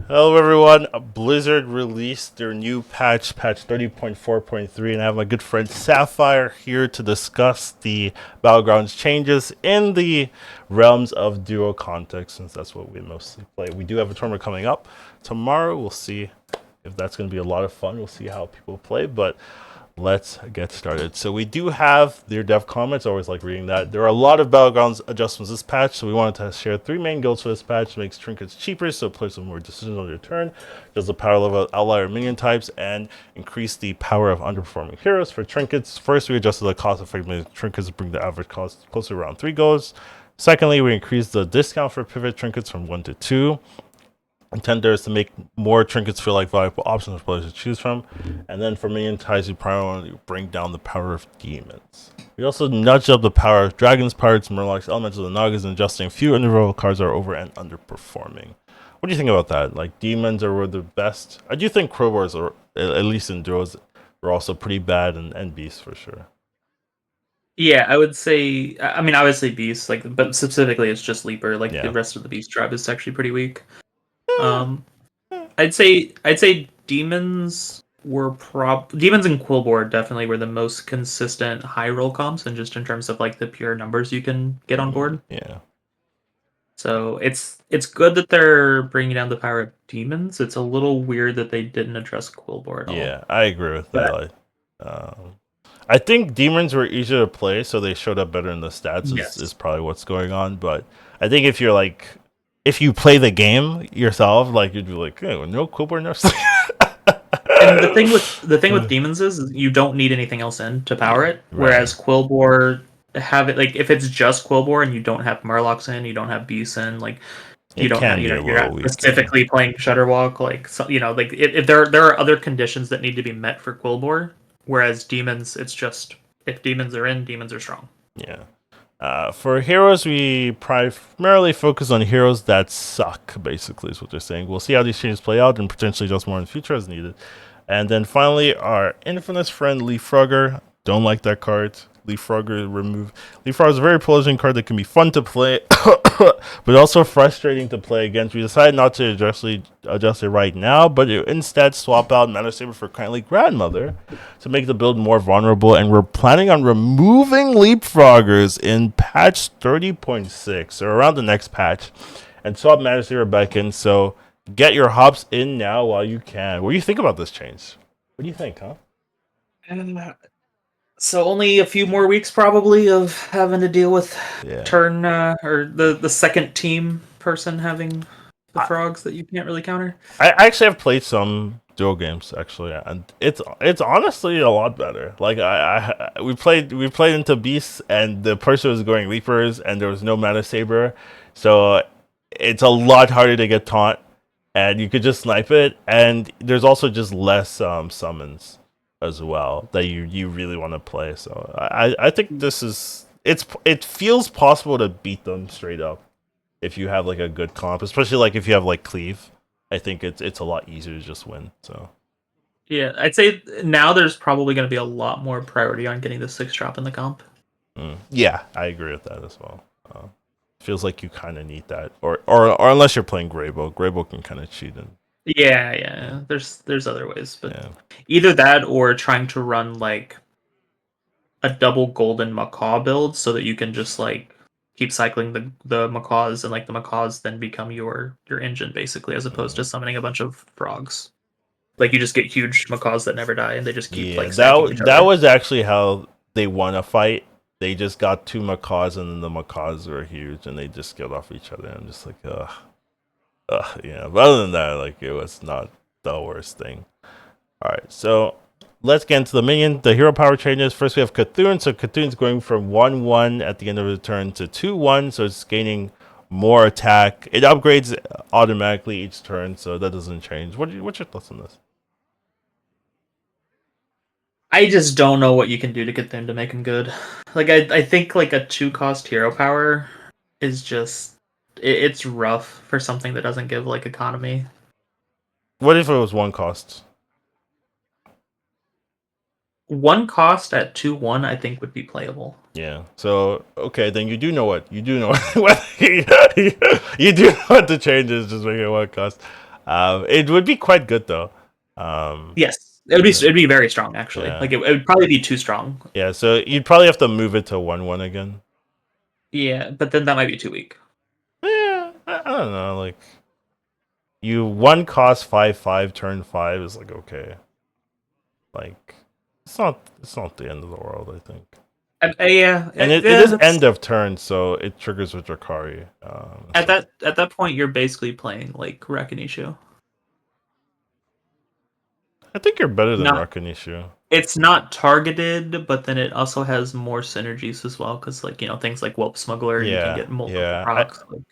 Hello everyone, Blizzard released their new patch 30.4.3, and I have my good friend Sapphire here to discuss the Battlegrounds changes in the realms of duo context, since that's what we mostly play. We do have a tournament coming up tomorrow. We'll see if that's going to be a lot of fun. We'll see how people play, but let's get started. So we do have their dev comments. I always like reading that. There are a lot of Battlegrounds adjustments this patch, so we wanted to share three main goals for this patch. Makes trinkets cheaper, so players have more decisions on their turn. Does the power level outlier minion types, and increase the power of underperforming heroes. For trinkets, first we adjusted the cost effectiveness of trinkets to bring the average cost closer to around 3 goals. Secondly, we increased the discount for pivot trinkets from 1 to 2. Intent there is to make more trinkets feel like valuable options for players to choose from. And then for minion types, we primarily bring down the power of demons. We also nudged up the power of dragons, pirates, murlocs, elementals, and nagas, and adjusting a few individual cards that are over and underperforming. What do you think about that? Like, demons are the best. I do think crowbars are, at least in duos, are also pretty bad, and beasts for sure. Yeah, I would say. I mean, obviously beast, but specifically, it's just leaper. Like Yeah. the rest of the beast tribe is actually pretty weak. Um, I'd say demons and Quillboard definitely were the most consistent high roll comps, and just in terms of like the pure numbers you can get on board. Yeah. So it's good that they're bringing down the power of demons. It's a little weird that they didn't address Quillboard at all. Yeah, I agree with that. But Like, I think demons were easier to play, so they showed up better in the stats. Is yes, probably what's going on. But I think if you're like, if you play the game yourself, like you'd be like, oh, no Quilper nerfs. and the thing with demons is you don't need anything else in to power it. Right. Whereas Quillbore have it like if it's just Quillbore and you don't have Murlocs in, you don't have Beasts in, like you It don't have can be a you're little not weak. Yeah. specifically playing Shudderwalk, like so, like if there are other conditions that need to be met for Quillbore. Whereas demons, it's just if demons are in, demons are strong. Yeah. For heroes, we primarily focus on heroes that suck, basically, is what they're saying. We'll see how these changes play out and potentially just more in the future as needed. And then finally, our infamous friend Leapfrogger. Don't like that card. Leapfrogger remove. Leapfrogger is a very polarizing card that can be fun to play, but also frustrating to play against. We decided not to adjust it right now, but instead swap out Mana Saber for Kindly Grandmother to make the build more vulnerable. And we're planning on removing Leapfroggers in patch 30.6, or around the next patch, and swap Mana Saber back in. So get your hops in now while you can. What do you think about this change? What do you think, huh? And so only a few more weeks probably of having to deal with Yeah. turn or the second team person having the I, frogs that you can't really counter. I actually have played some dual games actually, and it's honestly a lot better. Like we played into beasts, and the person was going leapers, and there was no mana saber, so it's a lot harder to get taunt, and you could just snipe it, and there's also just less summons as well that you really want to play. So I think this is it feels possible to beat them straight up if you have like a good comp, especially like if you have like cleave. I think it's a lot easier to just win. So Yeah, I'd say now there's probably going to be a lot more priority on getting the 6 drop in the comp. yeah, I agree with that as well. Feels like you kind of need that, or unless you're playing Greybow. Greybow can kind of cheat and Yeah. There's other ways, but yeah. either that or trying to run like a double golden macaw build so that you can just like keep cycling the macaws, and like the macaws then become your engine basically, as opposed to summoning a bunch of frogs. Like you just get huge macaws that never die, and they just keep Yeah, like stacking each that other. was actually how they won a fight. They just got two macaws, and then the macaws were huge, and they just killed off each other. I'm just like, yeah. But other than that, like it was not the worst thing. All right, so let's get into the minion. The hero power changes. First, we have Cthulhu. So Cthulhu's going from 1/1 at the end of the turn to 2/1, so it's gaining more attack. It upgrades automatically each turn, so that doesn't change. What's your thoughts on this? I just don't know what you can do to get them to make him good. Like I think like a 2 cost hero power is just it's rough for something that doesn't give like economy. What if it was one cost? 1 cost at 2/1 I think would be playable. Yeah. So okay, then you do know what you do know what you do know what the change is. Just making it one cost. It would be quite good though. Yes, it'd be very strong actually. Yeah. Like it would probably be too strong. Yeah, so you'd probably have to move it to 1/1 again. Yeah, but then that might be too weak. Yeah, I don't know. Like, you one cost 5/5 turn 5 is like okay. Like, it's not the end of the world, I think. Yeah, And it is end of turn, so it triggers with Drakari. at So. that point you're basically playing like Rakinishu. I think you're better than Not Rakanishu. It's not targeted, but then it also has more synergies as well because like things like Whelp Smuggler, you can Yeah, get multiple yeah. procs. Like,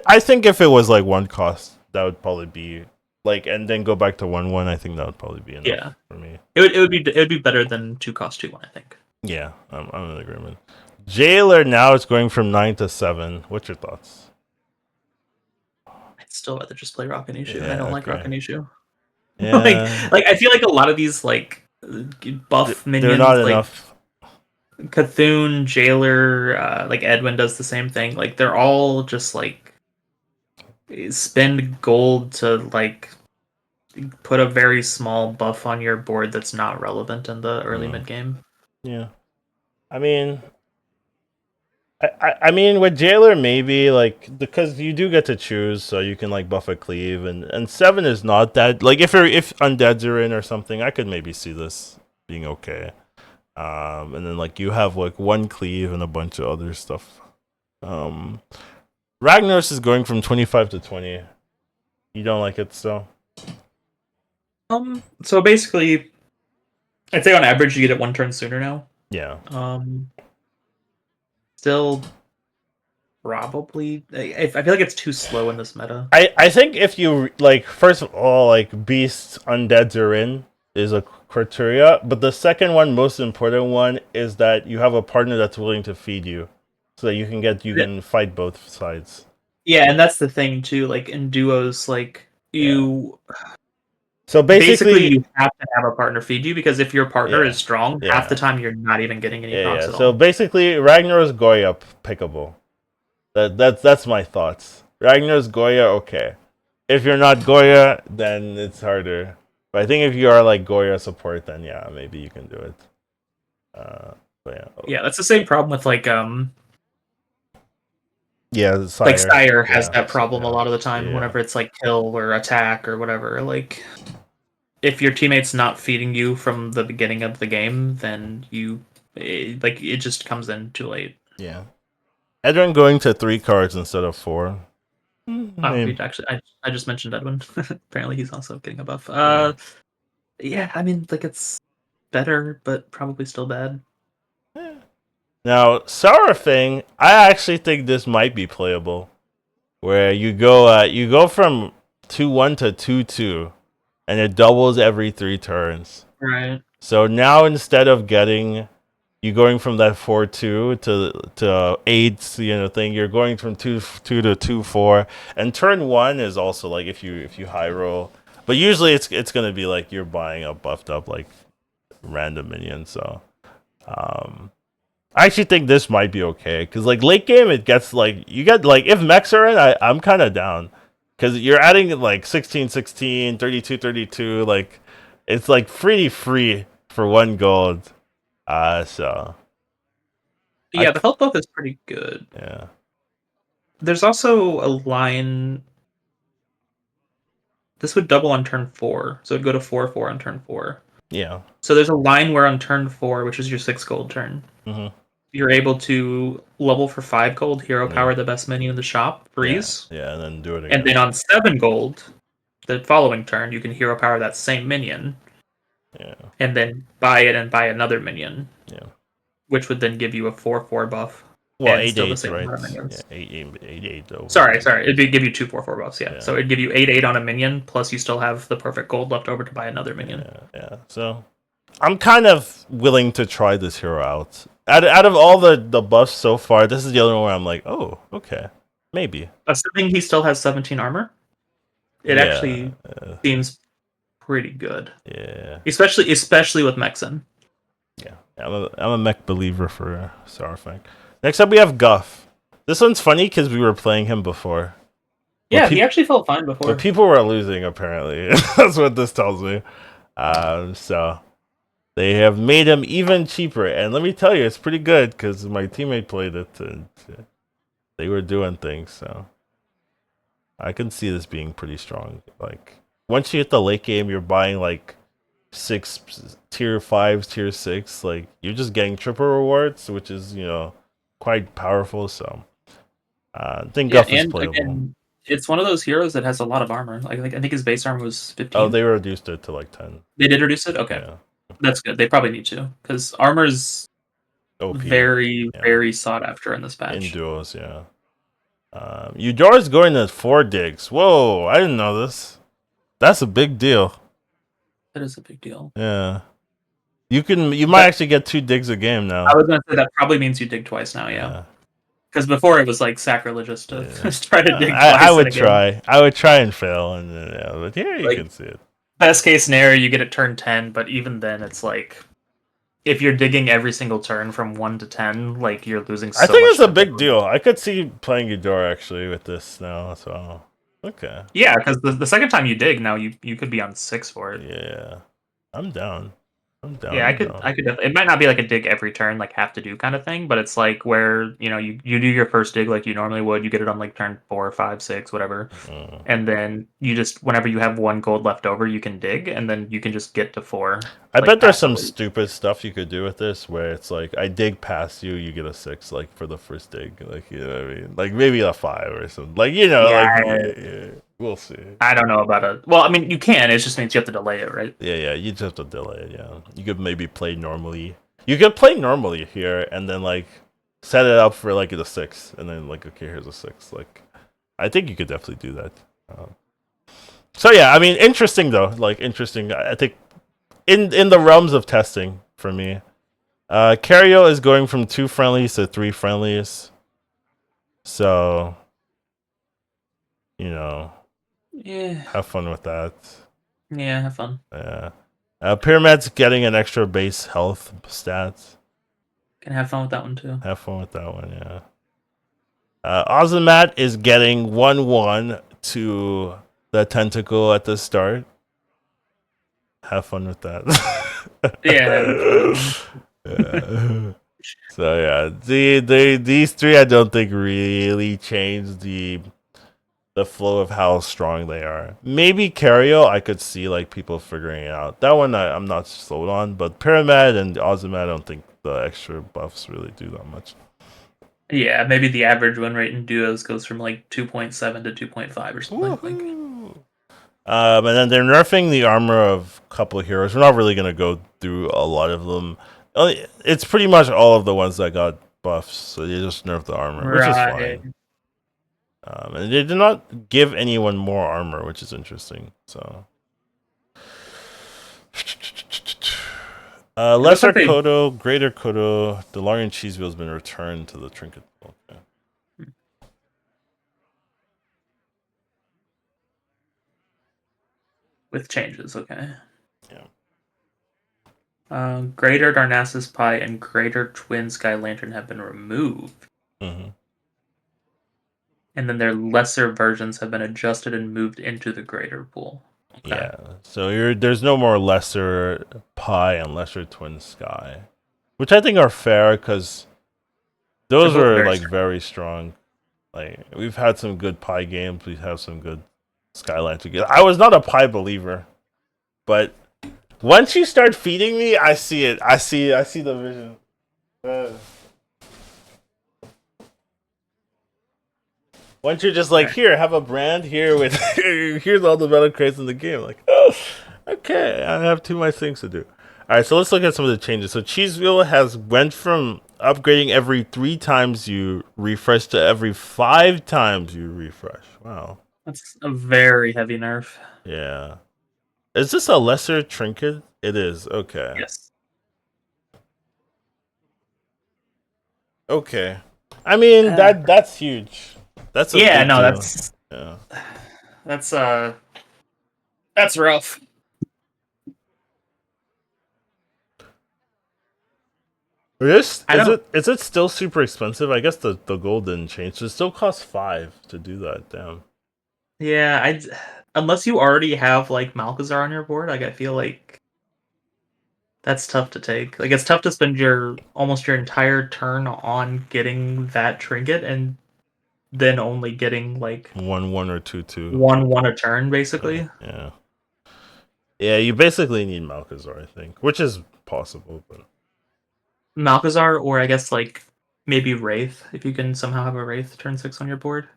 I think if it was like one cost, that would probably be like, and then go back to 1/1. I think that would probably be enough yeah, for me. it would be better than 2 cost 2/1, I think. Yeah, I'm in agreement. Jailer now is going from 9 to 7. What's your thoughts? I'd still rather just play Rakinishu, and I Yeah, don't like okay. Rakinishu. Yeah, like I feel like a lot of these like buff they're not minions, like enough. Cthulhu, Jailer, like Edwin does the same thing. Like they're all just like spend gold to like put a very small buff on your board that's not relevant in the early mid game. Yeah, I mean, I mean, with Jailer maybe like because you do get to choose, so you can like buff a cleave, and 7 is not that like if undeads are in or something, I could maybe see this being okay. And then like you have like one cleave and a bunch of other stuff. Ragnaros is going from 25 to 20. You don't like it still? So basically, I'd say on average you get it 1 turn sooner now. Yeah. Still probably I feel like it's too slow in this meta. I think if you like, first of all, like beasts undeads are in is a criteria, but the second one, most important one, is that you have a partner that's willing to feed you, so that you can fight both sides. Yeah, and that's the thing too. Like in duos, like you So basically basically, you have to have a partner feed you because if your partner yeah, is strong, half the time you're not even getting any procs at So all. basically, Ragnar's Goya pickable. That's my thoughts. Ragnar's Goya, okay. If you're not Goya, then it's harder. But I think if you are like Goya support, then yeah, maybe you can do it. But yeah. Yeah, that's the same problem with Yeah, like Sire. Sire has Yeah, that problem a lot of the time yeah. whenever it's like kill or attack or whatever. Like if your teammate's not feeding you from the beginning of the game, then it just comes in too late. Yeah. Edwin going to 3 cards instead of 4. Maybe. Actually, I just mentioned Edwin. Apparently, he's also getting a buff. Yeah. Yeah, I mean, like it's better, but probably still bad. Now, Sourfang, I actually think this might be playable. Where you go from 2/1 to 2/2, and it doubles every 3 turns. Right. So now instead of getting you going from that 4/2 to 8 thing, you're going from 2/2 to 2/4. And turn 1 is also like if you high roll, but usually it's gonna be like you're buying a buffed up like random minion. So I actually think this might be okay because like late game it gets like you get like if mechs are in, I'm kind of down because you're adding like 16/16, 32/32, like it's like pretty free for 1 gold. So Yeah, the health buff is pretty good. yeah. There's also a line. This would double on turn 4, so it'd go to 4/4 on turn 4. Yeah. So there's a line where on turn 4, which is your 6 gold turn, Mm-hmm. you're able to level for 5 gold, hero power the best menu in the shop, freeze. Yeah, and then do it again. And then on 7 gold, the following turn, you can hero power that same minion. Yeah. And then buy it and buy another minion. Yeah. Which would then give you a 4/4 buff. Well, and 8/8, still the same right? amount of minions. Yeah, 8/8 though. Sorry. It'd give you 2 4/4 buffs, yeah. So it'd give you 8/8 on a minion, plus you still have the perfect gold left over to buy another minion. Yeah. So I'm kind of willing to try this hero out. Out of all the buffs so far, this is the only one where I'm like, oh, okay. Maybe. Assuming he still has 17 armor, it actually seems pretty good. Yeah. Especially with Mexen. Yeah. I'm a mech believer for Sourfang. Next up we have Guff. This one's funny because we were playing him before. Yeah, he actually felt fine But before. people were losing, apparently. That's what this tells me. So they have made him even cheaper. And let me tell you, it's pretty good because my teammate played it and they were doing things. So I can see this being pretty strong. Like, once you hit the late game, you're buying like 6 tier 5s, tier 6. Like, you're just getting triple rewards, which is, quite powerful. So I think Yeah, Guff is and playable. again, it's one of those heroes that has a lot of armor. Like I think his base armor was 15. Oh, they reduced it to like 10. They did reduce it? Okay. Yeah. That's good. They probably need to, because armor's OP. very, Yeah. very sought after in this In patch. duos, yeah. Eudora's going to 4 digs. Whoa, I didn't know this. That's a big deal. That is a big deal. Yeah. You might actually get 2 digs a game now. I was gonna say that probably means you dig twice now, yeah. Because before it was like sacrilegious to try to dig twice. I would try. I would try and fail, and but here you can see it. Best case scenario, you get it turn 10, but even then, it's like if you're digging every single turn from 1 to 10, like you're losing. I think it's a big deal. I could see playing Eudora actually with this now as well. Okay. Yeah, because the second time you dig, now you could be on 6 for it. Yeah, I'm down. Yeah, I could definitely. It might not be like a dig every turn, like have to do kind of thing, but it's like where you do your first dig like you normally would. You get it on like turn 4, 5, 6, whatever, and then you just whenever you have 1 gold left over, you can dig, and then you can just get to 4. I bet there's some stupid stuff you could do with this, where it's like I dig past you, you get a 6, like for the first dig, like you know what I mean, like maybe a 5 or something, like we'll see. I don't know about it. Well, I mean, you can. It just means you have to delay it, right? Yeah, you just have to delay it. Yeah, you could maybe play normally. You could play normally here, and then like set it up for like the 6, and then like okay, here's a 6. Like, I think you could definitely do that. So yeah, I mean, interesting though. Like interesting. I think in the realms of testing for me, Cario is going from 2 friendlies to 3 friendlies. So, yeah, have fun with that. Yeah, have fun. Yeah. Pyramid's getting an extra base health stats. Can have fun with that one too. Have fun with that one, yeah. Ozymat is getting 1-1 to the tentacle at the start. Have fun with that. Yeah. Yeah. So yeah, these 3 I don't think really change the flow of how strong they are. Maybe Cario, I could see like people figuring it out. That one I'm not sold on, but Pyramid and Ozymat, I don't think the extra buffs really do that much. Yeah, maybe the average win rate in duos goes from like 2.7 to 2.5 or something. And then they're nerfing the armor of a couple of heroes. We're not really gonna go through a lot of them. It's pretty much all of the ones that got buffs, so they just nerfed the armor, which is fine. And they did not give anyone more armor, which is interesting. So, Lesser Kodo, Greater Kodo, DeLorean Cheese Wheel has been returned to the trinket. Okay. With changes, okay. Yeah. Greater Darnassus Pie and Greater Twin Sky Lantern have been removed. Mm-hmm. And then their lesser versions have been adjusted and moved into the greater pool. Okay. Yeah, so there's no more lesser pie and lesser twin sky, which I think are fair because those are like very strong. Like we've had some good pie games, we have some good Skyline together. I was not a pie believer, but once you start feeding me, I see it. I see the vision. Once you're just like, here, have a brand here with here's all the metal crates in the game. Like, oh, okay, I have too much things to do. All right, so let's look at some of the changes. So Cheese Wheel has went from upgrading every 3 times you refresh to every 5 times you refresh. Wow, that's a very heavy nerf. Yeah, is this a lesser trinket? It is. Okay. Yes. Okay. I mean that's huge. That's a big deal. That's rough. Is it still super expensive? I guess the gold didn't change. So it still costs 5 to do that. Damn. Yeah, unless you already have like Malchezaar on your board, like I feel like that's tough to take. Like it's tough to spend your almost your entire turn on getting that trinket and then only getting like 1/1 or 2/2. 1/1 a turn, basically. Yeah. Yeah, you basically need Malchezaar, I think, which is possible, but Malchezaar, or I guess like maybe Wraith, if you can somehow have a Wraith turn 6 on your board.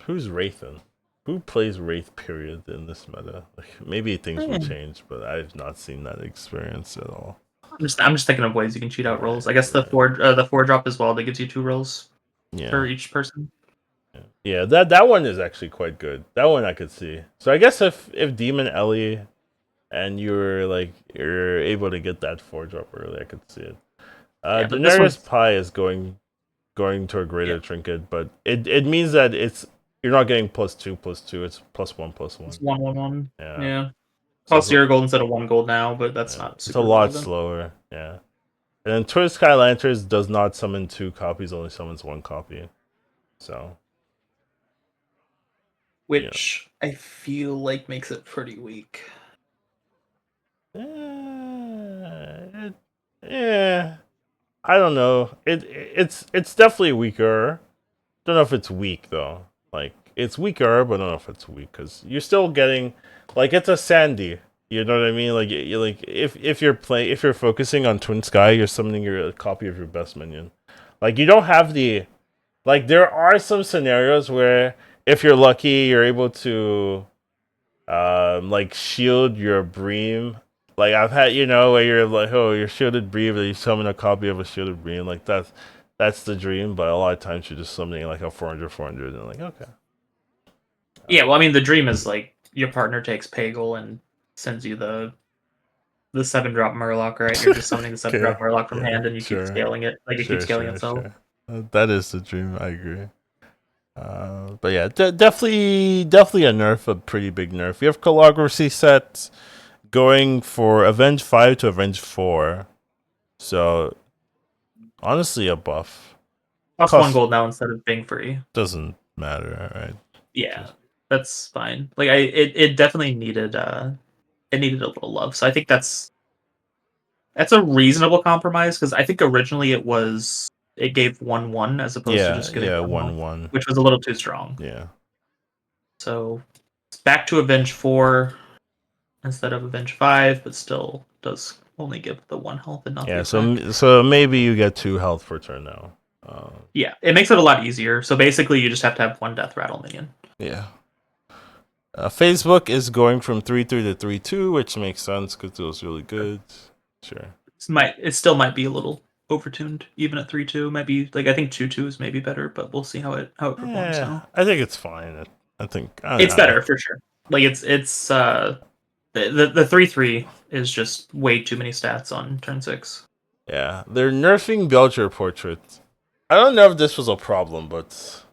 who's Wraithen? Who plays Wraith period in this meta? Like maybe things will Hmm. change, but I've not seen that experience at all. I'm just thinking of ways you can cheat out Right, rolls. I guess right. the 4 drop as well that gives you 2 rolls for Yeah. each person. Yeah, that one is actually quite good. That one I could see. So I guess if Demon Ellie and you're able to get that 4 drop early, I could see it. Yeah, but this Daenerys one's Pie is going to a yeah, greater trinket, but it means that you're not getting +2/+2. It's +1/+1. it's 1/1/1. Yeah, Yeah. so Costs 0 gold instead of 1 gold now, but that's not it's a super lot relevant. slower. Yeah, and then Twitter Sky Lanterns does not summon 2 copies, only summons 1 copy. So yeah, Which I feel like makes it pretty weak. eh, yeah. I don't know. It's definitely weaker. Don't know if it's weak though. Like it's weaker, but I don't know if it's weak because you're still getting like it's a Sandy. You know what I mean? Like you like if you're focusing on Twin Sky, you're summoning your copy of your best minion. Like you don't have the like there are some scenarios where if you're lucky, you're able to like shield your Bream. Like I've had, where you're like, oh, you're shielded Bream, and you summon a copy of a shielded Bream. Like that's the dream. But a lot of times you're just summoning like a 400, and like okay, Yeah, well, I mean, the dream is like your partner takes Pagel and sends you the 7-drop Murloc, right? You're just summoning the 7-drop okay, Murloc from yeah, hand, and you keep sure, scaling it, like it keeps scaling itself. sure. That is the dream. I agree. But yeah, definitely a nerf, a pretty big nerf. You have Calligraphy sets going for Avenge 5 to Avenge 4. So honestly, a buff. Costs 1 Cost gold now instead of being free. doesn't matter, right? Yeah, Just that's fine. Like it definitely needed it needed a little love. So I think that's a reasonable compromise because I think originally it gave 1/1 as opposed to just giving yeah, 1 health, 1/1. which was a little too strong. Yeah, So it's back to Avenge 4 instead of Avenge 5, but still does only give the 1 health and not the yeah. attack. So maybe you get 2 health per turn now. Yeah, it makes it a lot easier. So basically, you just have to have 1 Death Rattle minion. Yeah. Facebook is going from 3/3 to 3/2, which makes sense because it was really good. Sure. It still might be a little overtuned, even at 3/2. Might be like I think 2/2 is maybe better, but we'll see how it performs Yeah, now. I think it's fine. I think It's better for sure. Like it's the 3/3 is just way too many stats on turn 6. yeah, they're nerfing Belcher portraits. I don't know if this was a problem, but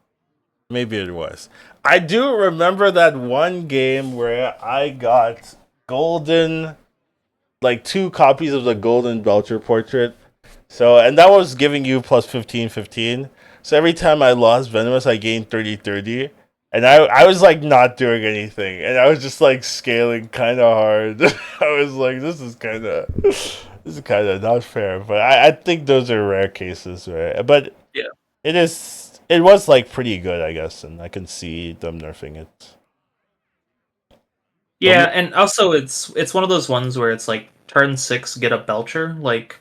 maybe it was. I do remember that one game where I got golden, like 2 copies of the golden Belcher portrait. So, and that was giving you plus 15/15. So every time I lost Venomous, I gained 30/30. And I was like not doing anything. And I was just like scaling kind of hard. I was like, this is kind of not fair. But I think those are rare cases, right? But Yeah. it was like pretty good, I guess. And I can see them nerfing it. Yeah, and also it's one of those ones where it's like turn 6 get a Belcher, like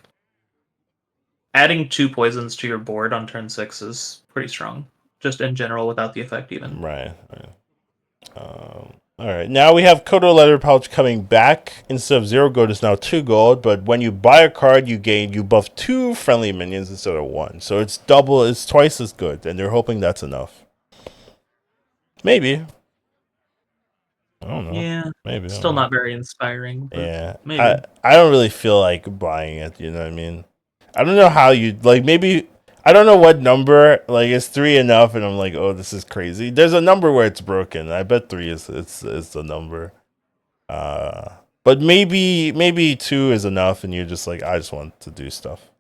adding 2 poisons to your board on turn 6 is pretty strong. Just in general without the effect even. Right. All right. Now we have Kodo Letter Pouch coming back. Instead of 0 gold, it's now 2 gold. But when you buy a card, you buff 2 friendly minions instead of 1. So it's double. It's twice as good, and they're hoping that's enough. Maybe. I don't know. Yeah. Maybe. I Still don't know. not very inspiring, but Yeah. maybe. I don't really feel like buying it. You know what I mean? I don't know how you like. Maybe I don't know what number. Like is 3 enough? And I'm like, oh, this is crazy. There's a number where it's broken. I bet 3 is the number. But maybe 2 is enough, and you're just like, I just want to do stuff.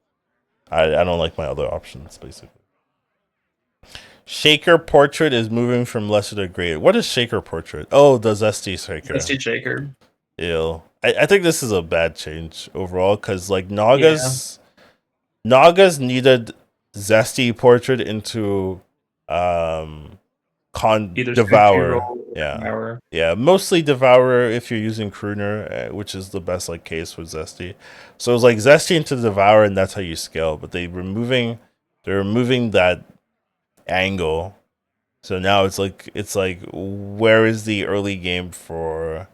I don't like my other options, basically. Shaker Portrait is moving from lesser to greater. What is Shaker Portrait? Oh, the Zesty Shaker. Zesty Shaker. Ew. I think this is a bad change overall because like Yeah. Nagas needed Zesty Portrait into Either strength 2 Devour. roll or Yeah. Devour. Yeah, mostly Devourer if you're using Crooner, which is the best like case with Zesty. So it was like Zesty into Devourer, and that's how you scale. But they're removing that angle. So now it's like where is the early game for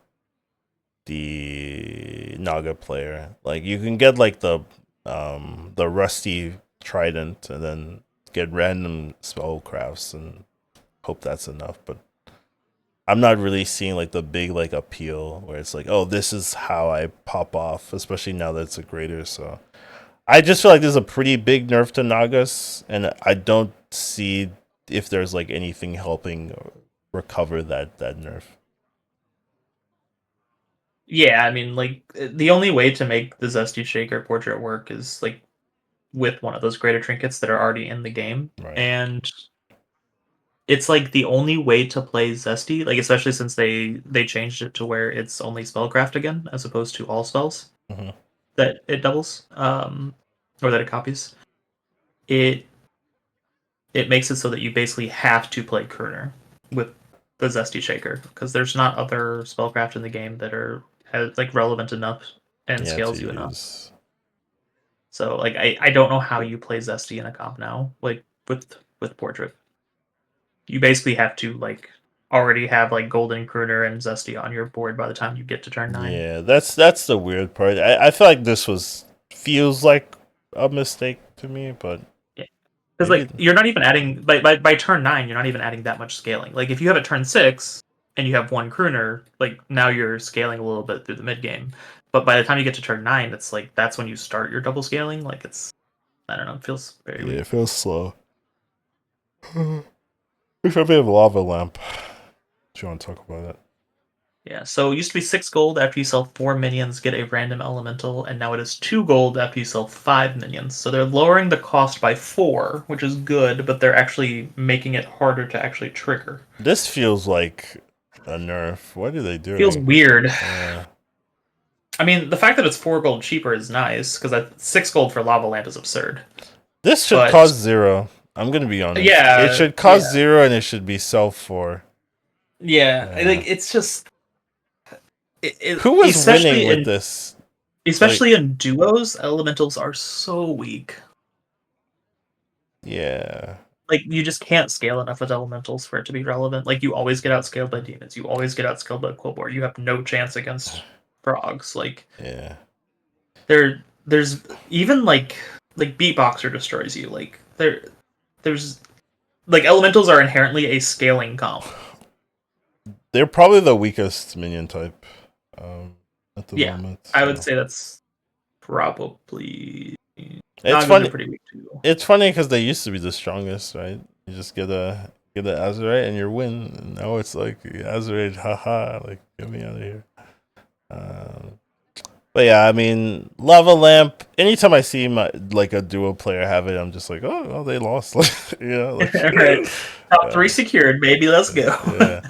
the Naga player? Like you can get like the rusty trident and then get random spellcrafts and hope that's enough, but I'm not really seeing like the big like appeal where it's like, oh, this is how I pop off, especially now that it's a greater. So I just feel like there's a pretty big nerf to Nagas, and I don't see if there's like anything helping recover that nerf. Yeah, I mean, like the only way to make the Zesty Shaker portrait work is like with one of those greater trinkets that are already in the game, Right. and it's like the only way to play Zesty, like especially since they changed it to where it's only spellcraft again as opposed to all spells Mm-hmm. that it doubles, or that it copies. It makes it so that you basically have to play Kerner with the Zesty Shaker because there's not other spellcraft in the game that are like relevant enough and Yeah, to scales you enough. use. So like I don't know how you play Zesty in a comp now, like with Portrait. You basically have to like already have like Golden Crooner and Zesty on your board by the time you get to turn 9. Yeah, that's the weird part. I feel like this feels like a mistake to me, but Because maybe. like you're not even adding by turn 9, you're not even adding that much scaling. Like if you have a turn 6 and you have one Crooner, like now you're scaling a little bit through the mid game. But by the time you get to turn 9, it's like that's when you start your double scaling. Like it's I don't know, it feels very weak. It feels slow. Wish I have a lava lamp. Do you want to talk about it? Yeah, so it used to be 6 gold after you sell 4 minions, get a random elemental, and now it is 2 gold after you sell 5 minions. So they're lowering the cost by 4, which is good, but they're actually making it harder to actually trigger. This feels like a nerf. What are they doing? Feels weird. Yeah. I mean, the fact that it's 4 gold cheaper is nice, because 6 gold for Lava Lamp is absurd. This should cost 0. I'm gonna be honest. Yeah, it should cost 0, and it should be sell 4. Yeah, like it's just. Who was winning with this? Especially in duos, elementals are so weak. Yeah. Like you just can't scale enough with elementals for it to be relevant. Like you always get outscaled by demons. You always get outscaled by Quillbore. You have no chance against frogs. Like Yeah. there's even like Beatboxer destroys you. Like there's like elementals are inherently a scaling comp. They're probably the weakest minion type at the moment. So. I would say that's probably. It's funny. Pretty weak too. It's funny because they used to be the strongest, right? You just get the Azurite and you win. And now it's like Azurite, haha, like get me out of here. But yeah, I mean, Lava Lamp. Anytime I see like a duo player have it, I'm just like, oh, well, they lost. You know, like, right. Top 3 secured. Maybe let's go. Yeah.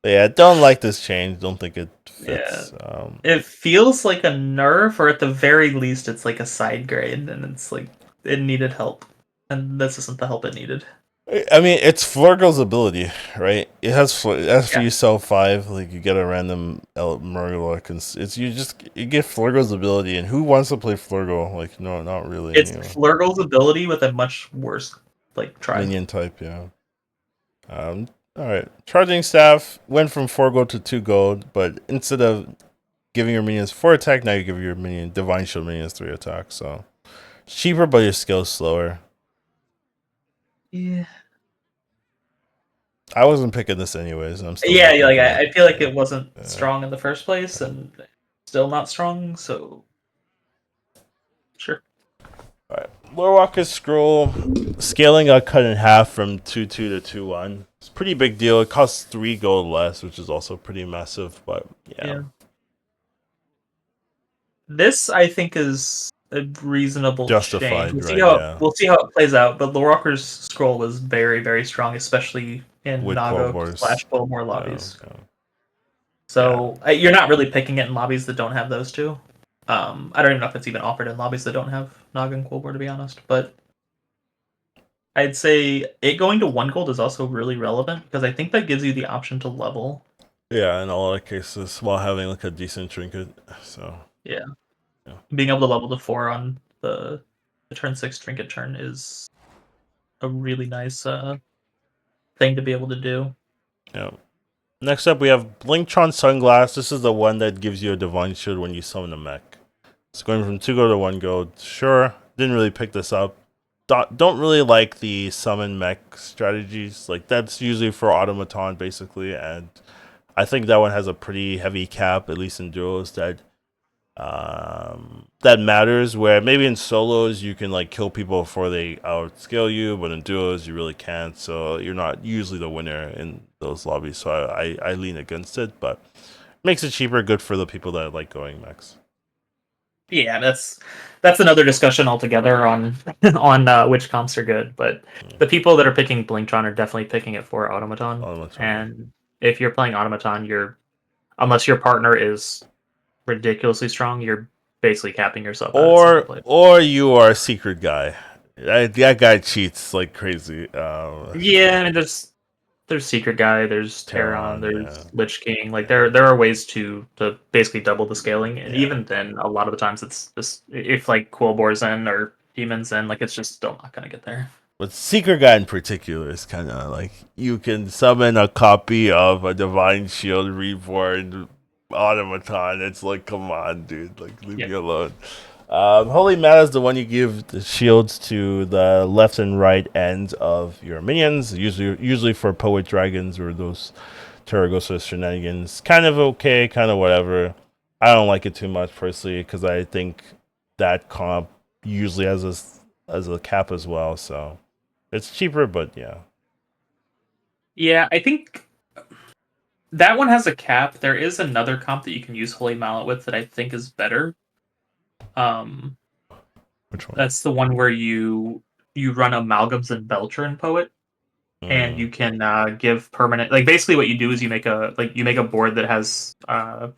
But yeah, don't like this change. Don't think it fits. Yeah. It feels like a nerf, or at the very least, it's like a side grade, and it's like it needed help, and this isn't the help it needed. I mean, it's Flurgle's ability, right? It has after you sell 5, like you get a random Murloc, and it's you get Flurgle's ability, and who wants to play Flurgle? Like, no, not really. It's Flurgle's ability with a much worse like minion type, yeah. All right, charging staff went from 4 gold to 2 gold, but instead of giving your minions 4 attack, now you give your divine shield minions 3 attack. So it's cheaper, but your skill's slower. Yeah. I wasn't picking this anyways. I'm still I feel like it wasn't strong in the first place, and still not strong. So sure. All right, Lorewalker's Scroll scaling got cut in half from 2-2 to 2-1. It's a pretty big deal. It costs 3 gold less, which is also pretty massive. But yeah. This I think is a reasonable Justified, change. right? Yeah. We'll see how it plays out. But Lorwalker's scroll was very, very strong, especially in With Cold Naga Wars. / Cold War Yeah, lobbies. yeah. Yeah. So you're not really picking it in lobbies that don't have those two. I don't even know if it's even offered in lobbies that don't have Naga and Cold War, to be honest. But I'd say it going to 1 gold is also really relevant because I think that gives you the option to level. Yeah, in a lot of cases, while having like a decent trinket. So Yeah. yeah. Being able to level to 4 on the turn 6 trinket turn is a really nice thing to be able to do. Yeah. Next up, we have Blingtron Sunglass. This is the one that gives you a Divine Shield when you summon a mech. It's going from 2 gold to 1 gold. Sure, didn't really pick this up. Don't really like the summon mech strategies. Like, that's usually for Automaton, basically. And I think that one has a pretty heavy cap, at least in duos, that matters, where maybe in solos you can like kill people before they outscale you, but in duos you really can't, so you're not usually the winner in those lobbies. So I lean against it, but makes it cheaper, good for the people that like going max. Yeah, that's another discussion altogether on which comps are good. But the people that are picking Blingtron are definitely picking it for Automaton. And if you're playing Automaton, unless your partner is ridiculously strong, you're basically capping yourself out at second place. Or you are a secret guy. That guy cheats like crazy. Yeah, I mean there's Secret Guy, there's Terran, Terran, there's yeah. Lich King. Like there are ways to basically double the scaling, and Yeah. even then, a lot of the times it's just if like Quillboar's in or Demon's in, like it's just still not gonna get there. But Secret Guy in particular is kind of like you can summon a copy of a Divine Shield Reborn Automaton. It's like, come on, dude, like leave me alone. Holy Meta is the one you give the shields to the left and right ends of your minions, usually for Poet Dragons or those Terragosa shenanigans. Kind of okay, kind of whatever. I don't like it too much personally because I think that comp usually has a cap as well, so it's cheaper, but yeah. Yeah, I think that one has a cap. There is another comp that you can use Holy Mallet with that I think is better. Which one? That's the one where you run Amalgams and Belcher and Poet, and you can give permanent. Like basically, what you do is you make a board that has 5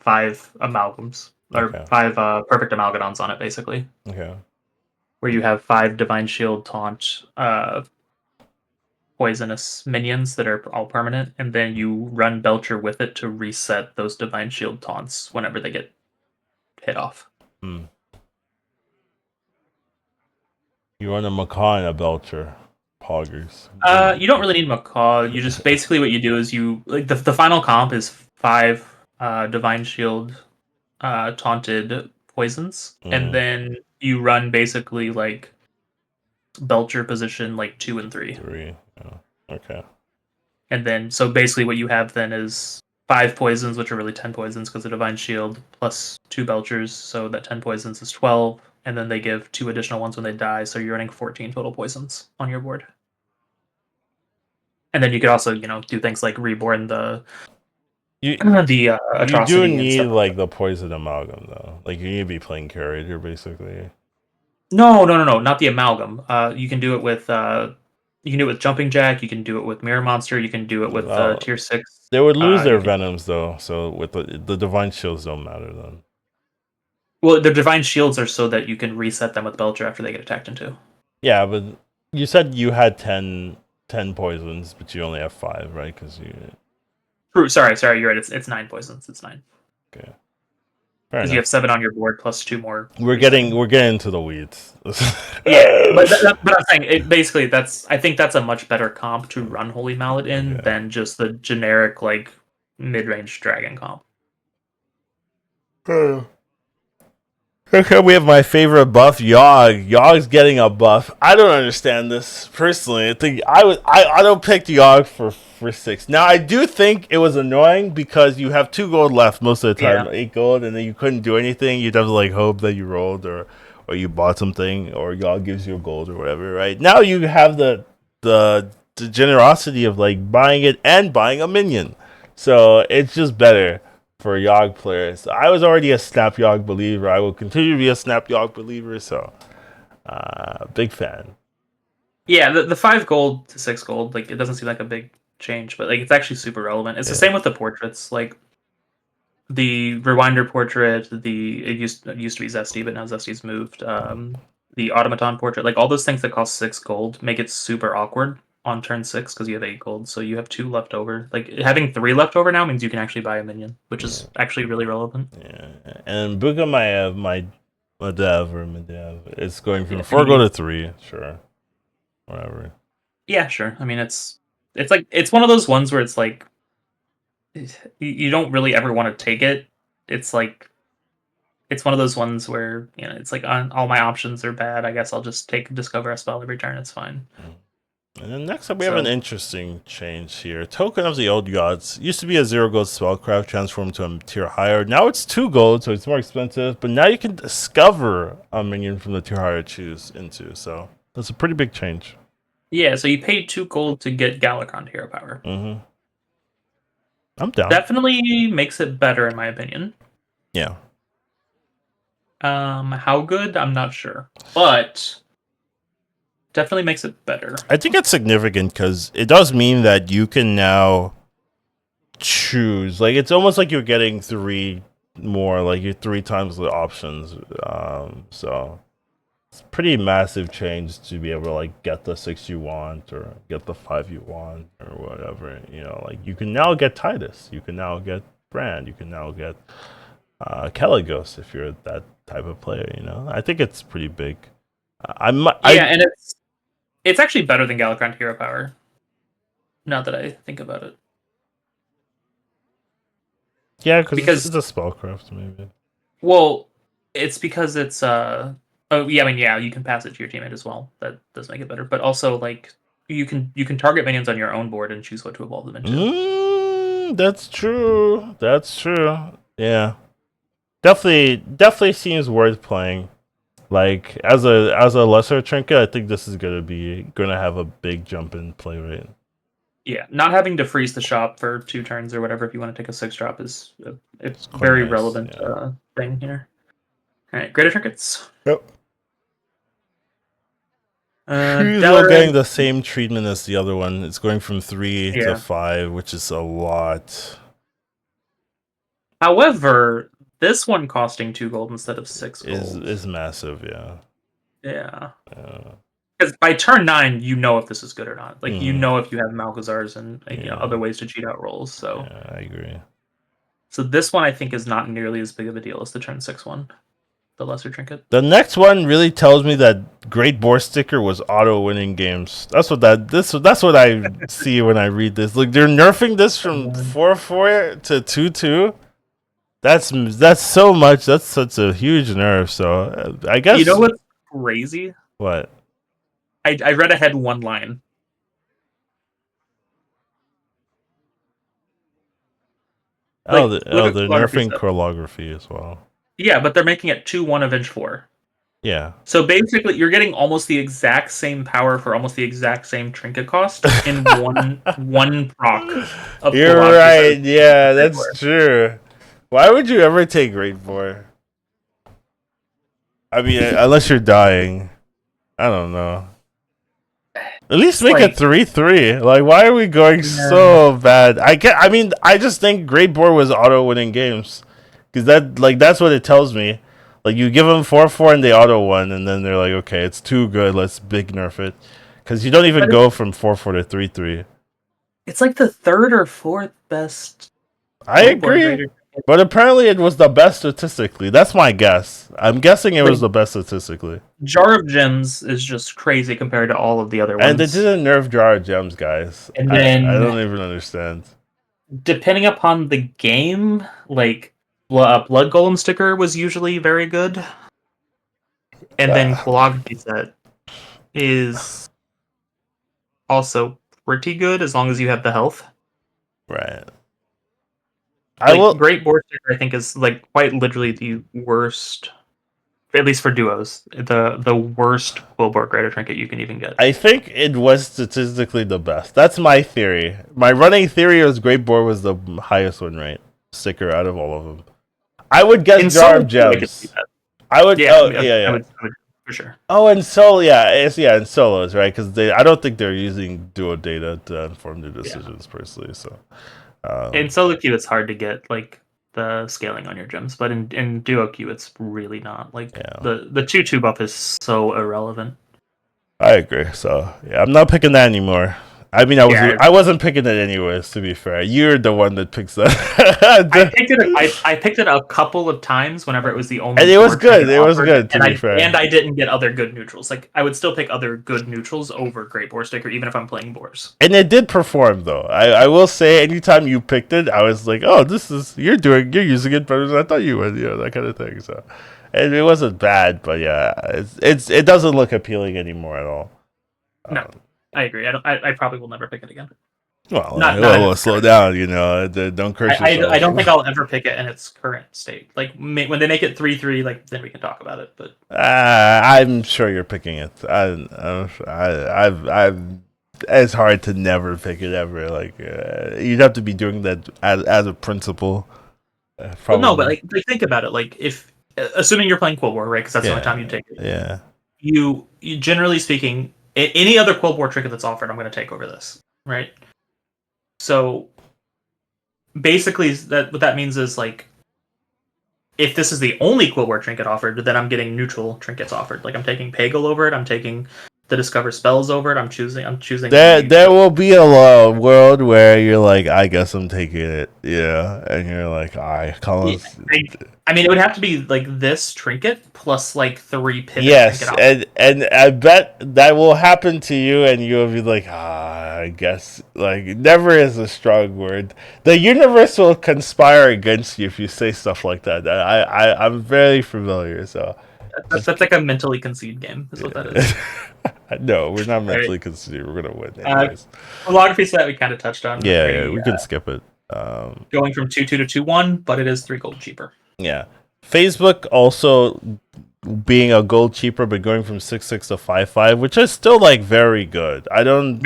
amalgams or Okay. 5 perfect amalgadons on it, basically. Okay. Where you have 5 Divine Shield, Taunt, poisonous minions that are all permanent, and then you run Belcher with it to reset those Divine Shield taunts whenever they get hit off. Hmm. You run a Macaw and a Belcher. Poggers. You don't really need Macaw. You just basically what you do is you like the final comp is 5 Divine Shield taunted poisons, and then you run basically like Belcher position like 2 and 3. 3. Oh, okay. And then so basically what you have then is 5 poisons, which are really 10 poisons because of Divine Shield, plus 2 Belchers, so that 10 poisons is 12, and then they give 2 additional ones when they die, so you're running 14 total poisons on your board. And then you could also, do things like reborn the You atrocity do and need stuff. like the poison amalgam though. Like you need to be playing curator basically. No, not the amalgam. You can do it with Jumping Jack. You can do it with Mirror Monster. You can do it with Oh, Tier 6. they would lose their You can, venoms though, so with the divine shields don't matter then. well, the Divine Shields are so that you can reset them with Belcher after they get attacked into. Yeah, but you said you had 10 poisons, but you only have 5, right? Because you. Sorry, you're right. It's 9 poisons. It's 9. Okay. Because you have 7 on your board plus 2 more. We're getting into the weeds. Yeah, but I'm saying basically I think that's a much better comp to run Holy Mallet in than just the generic like mid-range dragon comp. Okay, we have my favorite buff, Yogg. Yogg's getting a buff. I don't understand this personally. I think I don't pick Yogg for 6. Now I do think it was annoying because you have 2 gold left most of the time, 8 gold, and then you couldn't do anything. You'd have to like hope that you rolled or you bought something or Yogg gives you a gold or whatever. Right now you have the generosity of like buying it and buying a minion, so it's just better. for Yogg players. I was already a Snap Yogg believer. I will continue to be a Snap Yogg believer. So, big fan. Yeah, the 5 gold to 6 gold, like it doesn't seem like a big change, but like it's actually super relevant. It's the same with the portraits, like the Rewinder portrait. It used to be Zesty, but now Zesty's moved. The automaton portrait, like all those things that cost 6 gold, make it super awkward on turn 6 because you have 8 gold, so you have 2 left over. Like having 3 left over now means you can actually buy a minion, which is actually really relevant. Yeah, and Bugamayev, my Medev, it's going from 4 gold to 3. Sure, whatever. Yeah, sure. I mean, it's like it's one of those ones where it's like you don't really ever want to take it. It's like it's one of those ones where it's like all my options are bad. I guess I'll just take Discover a spell every turn. It's fine. And then next up, we have an interesting change here. Token of the Old Gods used to be a 0 gold spellcraft, transformed to a tier higher. Now it's 2 gold, so it's more expensive. But now you can discover a minion from the tier higher choose into. So that's a pretty big change. Yeah, so you paid 2 gold to get Galakrond hero power. Mm-hmm. I'm down. Definitely makes it better, in my opinion. Yeah. How good? I'm not sure, but definitely makes it better. I think it's significant because it does mean that you can now choose. Like it's almost like you're getting 3 more, like you're 3 times the options. So it's a pretty massive change to be able to like get the 6 you want or get the 5 you want or whatever. Like you can now get Titus, you can now get Brand, you can now get Caligos if you're that type of player. I think it's pretty big. And it's actually better than Galakrond hero power. Now that I think about it. Yeah, because it's a spellcraft, maybe. Well, it's because it's oh yeah, I mean you can pass it to your teammate as well. That does make it better. But also like you can target minions on your own board and choose what to evolve them into. That's true. That's true. Yeah. Definitely seems worth playing. Like as a lesser trinket, I think this is gonna have a big jump in play rate. Yeah, not having to freeze the shop for 2 turns or whatever if you want to take a 6-drop is it's very nice, relevant thing here. All right, greater trinkets. Yep. He's not getting the same treatment as the other one. It's going from 3 to 5, which is a lot. However, this one costing 2 gold instead of 6 gold is massive. Yeah. Yeah. Because by turn 9, you know if this is good or not. Like you know if you have Malgazars and other ways to cheat out rolls. So yeah, I agree. So this one I think is not nearly as big of a deal as the turn 6 one, the lesser trinket. The next one really tells me that Great Boar Sticker was auto winning games. That's what I see when I read this. Look, they're nerfing this from 4/4 to 2/2. That's so much. That's such a huge nerf. So I guess what's crazy? What? I read ahead one line. They're nerfing choreography as well. Yeah, but they're making it 2/1 Avenge 4. Yeah. So basically, you're getting almost the exact same power for almost the exact same trinket cost in one proc. You're right. Yeah, that's true. Why would you ever take Great Boar? I mean, unless you're dying. I don't know. At least make it 3/3. Like, why are we going so bad? I just think Great Boar was auto winning games because that's what it tells me. Like, you give them 4/4 and they auto won, and then they're like, okay, it's too good. Let's big nerf it because you don't even go from 4/4 to 3/3. It's like the 3rd or 4th best. I agree. But apparently it was the best statistically. That's my guess. I'm guessing it was the best statistically. Jar of Gems is just crazy compared to all of the other ones. And they didn't nerf Jar of Gems, guys. And then I don't even understand. Depending upon the game, like Blood Golem sticker was usually very good. And then Choreography set is also pretty good as long as you have the health. Right. Great Boar Sticker, I think, is like quite literally the worst, at least for duos, the worst Quillboar Greater Trinket you can even get. I think it was statistically the best. That's my theory. My running theory was Great Boar was the highest win rate. sticker out of all of them. I would guess In Jar solo of queue, I could see Gems. that. I would. Yeah, Oh, I yeah, yeah. would for sure. Oh, and solo, yeah, in solos, right? Because I don't think they're using duo data to inform their decisions personally. So, In solo queue, it's hard to get like the scaling on your gems, but in duo queue, it's really not. Like yeah, the 2/2 buff is so irrelevant. I agree. So, yeah, I'm not picking that anymore. I mean, Yeah, I wasn't picking it anyways. To be fair, you're the one that picks that. I picked it a couple of times whenever it was the only And it was board trinket good. It was offered, good. To and be fair, I didn't get other good neutrals. Like I would still pick other good neutrals over Great Boar Sticker, even if I'm playing boars. and it did perform though. I will say, anytime you picked it, I was like, oh, you're using it better than I thought you would. That kind of thing. So, and it wasn't bad, but yeah, it doesn't look appealing anymore at all. No, I agree. I probably will never pick it again. Well, Not slow down. Don't curse yourself. I don't think I'll ever pick it in its current state. Like when they make it 3/3, like then we can talk about it. But I'm sure you're picking it. It's hard to never pick it ever. Like you'd have to be doing that as a principle. well, no, but like think about it. Like if assuming you're playing Cold War, right? Because that's the only time you take it. Yeah. You generally speaking, any other Cold War trinket that's offered, I'm going to take over this, right? So basically, what that means is like, if this is the only Cold War trinket offered, then I'm getting neutral trinkets offered. Like I'm taking Pagel over it. I'm taking the Discover Spells over it. I'm choosing. There will be a world where you're like, I guess I'm taking it, and you're like, all right, Collins. I mean, it would have to be like this trinket plus like 3 pivot. Yes, and I bet that will happen to you, and you'll be like, I guess, like, never is a strong word. The universe will conspire against you if you say stuff like that. I'm very familiar, so. That's like a mentally concede game, is what that is. No, we're not mentally conceding. We're going to win anyways. Philosophy set we kind of touched on. Yeah, we can skip it. Going from 2/2 to 2/1, but it is 3 gold cheaper. Yeah. Facebook also being a gold cheaper, but going from 6/6 to 5/5, which is still like very good. I don't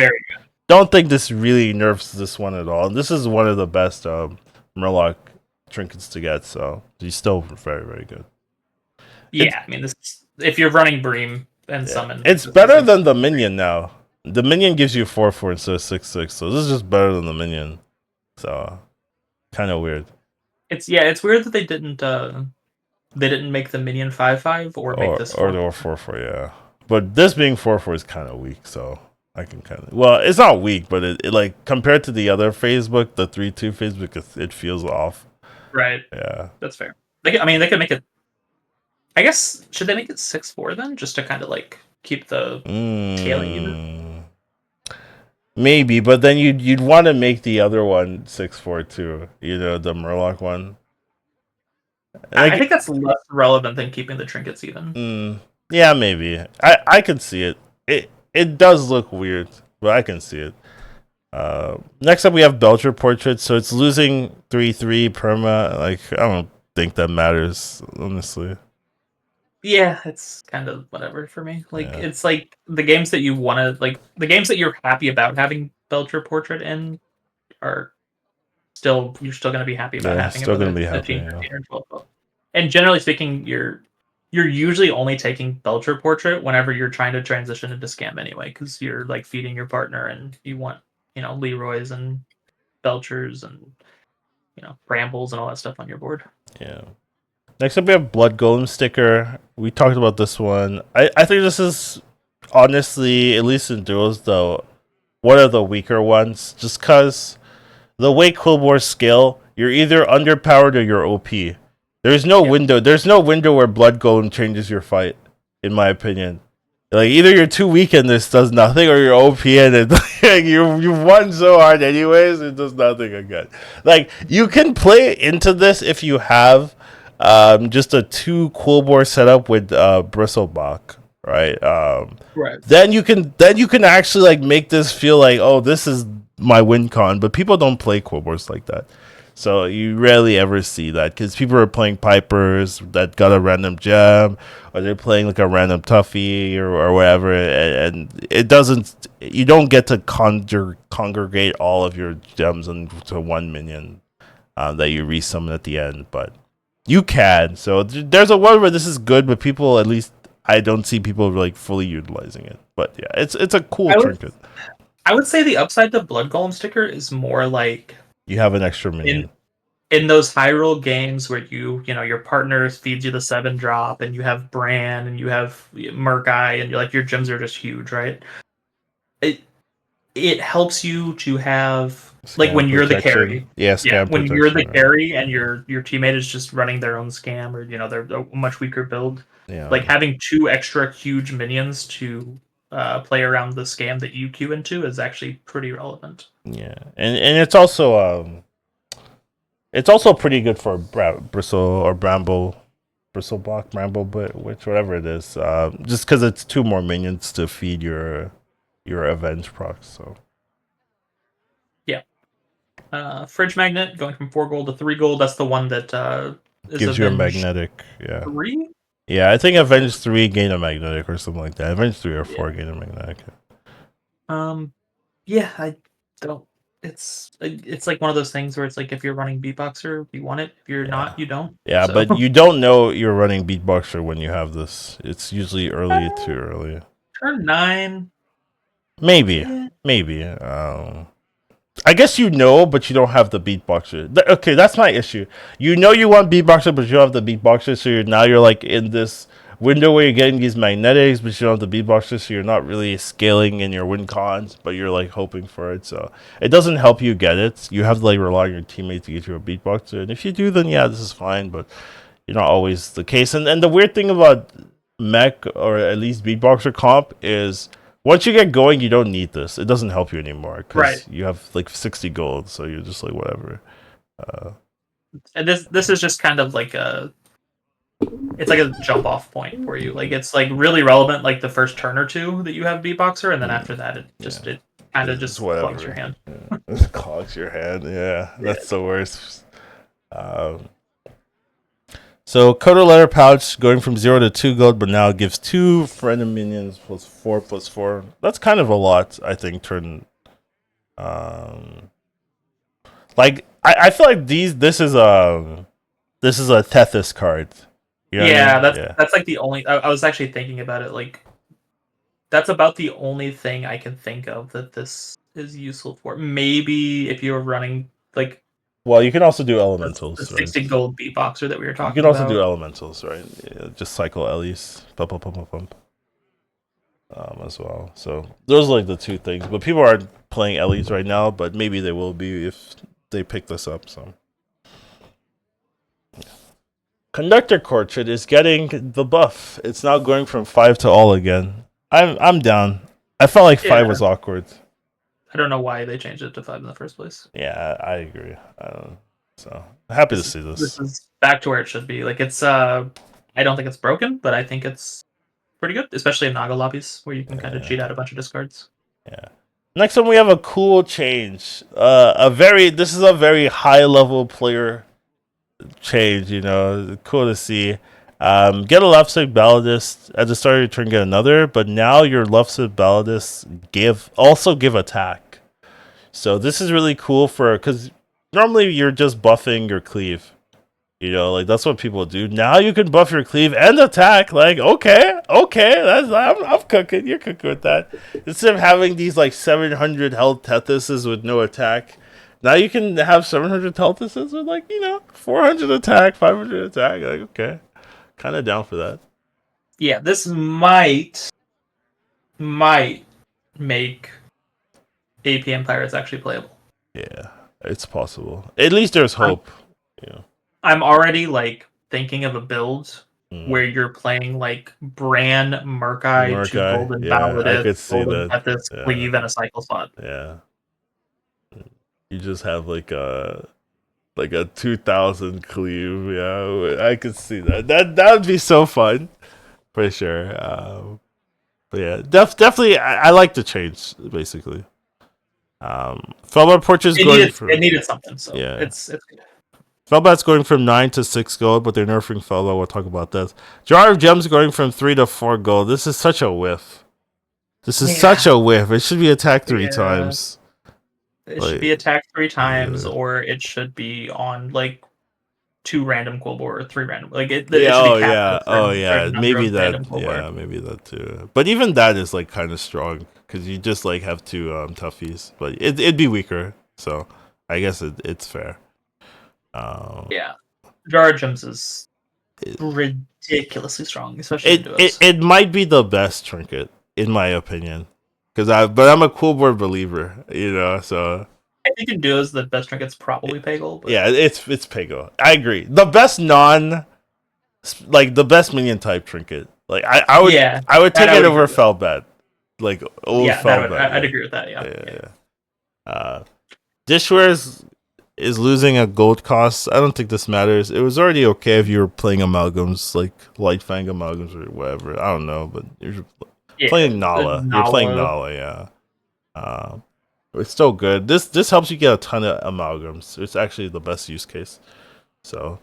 think this really nerfs this one at all. This is one of the best Murloc trinkets to get, so he's still very, very good. Yeah, I mean, if you're running Bream and Summon, it's better than the minion now. The minion gives you 4/4 instead of 6/6, so this is just better than the minion. So, kind of weird. It's weird that they didn't make the minion 5/5 or make this 4/4. Or 4/4, yeah. But this being 4/4 is kind of weak, so I can kind of, well, it's not weak, but it like compared to the other Facebook, the 3/2 Facebook, it feels off. Right. Yeah. That's fair. They could make it. I guess should they make it 6/4 then, just to kind of like keep the scaling even? Maybe, but then you'd want to make the other one 6/4 too. The Murloc one. I think that's less relevant than keeping the trinkets even. Yeah, maybe. I can see it. It does look weird, but I can see it. Next up, we have Belcher Portrait. So it's losing 3/3 perma. Like, I don't think that matters, honestly. Yeah, it's kind of whatever for me. Like, it's like the games that you want to, like, the games that you're happy about having Belcher Portrait in are you're still going to be happy about having still it. Going to be happy. And generally speaking, you're usually only taking Belcher Portrait whenever you're trying to transition into Scam anyway, because you're like feeding your partner and you want, Leroy's and Belchers and, Brambles and all that stuff on your board. Yeah. Next up, we have Blood Golem sticker. We talked about this one. I think this is, honestly, at least in duos, though, one of the weaker ones. Just because the way Cold War scale, you're either underpowered or you're OP. There's no window. There's no window where Blood Golem changes your fight, in my opinion. Like, either you're too weak and this does nothing, or you're OP and you've won so hard anyways, it does nothing again. Like, you can play into this if you have just a 2 Cold War setup with Bristlebach, right? Right. Then you can actually like make this feel like, oh, this is my win con, but people don't play Cold Wars like that. So you rarely ever see that because people are playing Pipers that got a random gem, or they're playing like a random Tuffy or whatever, and it doesn't. You don't get to congregate all of your gems into one minion. that you resummon at the end, but you can. So there's a world where this is good, but people, at least I don't see people like fully utilizing it. But yeah, it's a cool trinket. I would say the upside to Blood Golem sticker is more like you have an extra minion. In those high roll games where you know your partner feeds you the 7-drop and you have Bran and you have Murkai and your gems are just huge, right? It helps you to have like when you're the carry. Yeah, when you're the carry and your teammate is just running their own scam or they're a much weaker build. Yeah. Like having 2 extra huge minions to play around the scam that you queue into is actually pretty relevant. Yeah, and it's also pretty good for bristle or bramble, bristleblock, bramble, but whatever it is. Just because it's 2 more minions to feed your avenge procs. So yeah, fridge magnet going from 4 gold to 3 gold. That's the one that gives you a magnetic. Yeah. 3. Yeah, I think Avenge 3 gain a magnetic or something like that. Avenge 3 or 4 gain a magnetic. Yeah, I don't. It's like one of those things where it's like if you're running Beatboxer, you want it. If you're not, you don't. Yeah, so. But you don't know you're running Beatboxer when you have this. It's usually early too early. Turn 9. Maybe. I guess you know, but you don't have the beatboxer. Okay, that's my issue. You know you want beatboxer, but you don't have the beatboxer, so you're like in this window where you're getting these magnetics, but you don't have the beatboxer, so you're not really scaling in your win cons, but you're like hoping for it. So it doesn't help you get it. You have to like rely on your teammate to get you a beatboxer, and if you do, then yeah, this is fine. But you're not always the case. And the weird thing about mech or at least beatboxer comp is, once you get going, you don't need this. It doesn't help you anymore because you have like 60 gold, so you're just like whatever. And this is just kind of like it's like a jump off point for you. Like it's like really relevant like the first turn or two that you have beatboxer, and then after that it kind of just clogs your hand. Yeah. It clogs your hand. Yeah, that's the worst. So Coda Letter Pouch going from 0 to 2 gold, but now gives 2 friend minions +4/+4. That's kind of a lot, I think. Like I feel like this is a Tethys card. You know that's like the only. I was actually thinking about it. Like that's about the only thing I can think of that this is useful for. Maybe if you're running like. Well, you can also do elementals. The 60 gold beatboxer that we were talking about. You can also do elementals, right? Yeah, just cycle Ellies, pump, as well. So those are like the 2 things. But people aren't playing Ellies right now, but maybe they will be if they pick this up. So Conductor Portrait is getting the buff. It's now going from 5 to all again. I'm down. I felt like 5 was awkward. I don't know why they changed it to 5 in the first place. Yeah, I agree. So happy to see this. This is back to where it should be. Like it's I don't think it's broken, but I think it's pretty good, especially in Naga lobbies where you can kind of cheat out a bunch of discards. Yeah. Next one we have a cool change. This is a very high level player change, you know. Cool to see. Get a left side balladist at the start of your turn, get another, but now your left side balladist give attack. So this is really cool because normally you're just buffing your cleave. You know, like that's what people do. Now you can buff your cleave and attack. Like, okay, I'm cooking. You're cooking with that. Instead of having these like 700 health Tethyses with no attack, now you can have 700 Tethyses with like 400 attack, 500 attack. Like, okay, kind of down for that. Yeah, this might make APM Pirates actually playable. Yeah, it's possible. At least there's hope. I'm already like thinking of a build where you're playing like Bran, Murkai, 2 golden Paladins, golden Tethys, cleave, and a cycle spot. Yeah. You just have like a 2000 cleave. Yeah, I could see that. That would be so fun, for sure. But yeah, definitely, I like the change basically. Felbat Portrait's it needed something, so yeah, it's good. Felbat's going from 9 to 6 gold, but they're nerfing Felbat. We'll talk about this. Jar of Gems going from 3 to 4 gold. This is such a whiff. It should be attacked 3 times. It should Like, be attacked 3 times, uh, or it should be on like 2 random Quillbore or 3 random. Like yeah, it should be capped at a oh certain yeah, number maybe of that, random Quillbore. yeah, maybe that too. But even that is like kind of strong because you just like have two toughies, but it'd be weaker. So I guess it's fair. Um, Yeah, Jar Gems is it, ridiculously strong, especially in it it duos. it might be the best trinket in my opinion, but I'm a cool board believer, So I think in duos the best trinket's probably Peggle, but yeah, it's Pego. I agree. The best the best minion type trinket. Like yeah, I would that take I it would over agree with. Felbat. Like old Yeah, that Felbat, I'd yeah. agree with that. Yeah, Yeah, yeah. yeah. Dishware is losing a gold cost. I don't think this matters. It was already okay if you were playing amalgams, like Light Fang amalgams or whatever. I don't know, but you're Yeah, playing the Nala. You're playing Nala. Nala, yeah. Uh, it's still good. This helps you get a ton of amalgams. It's actually the best use case. So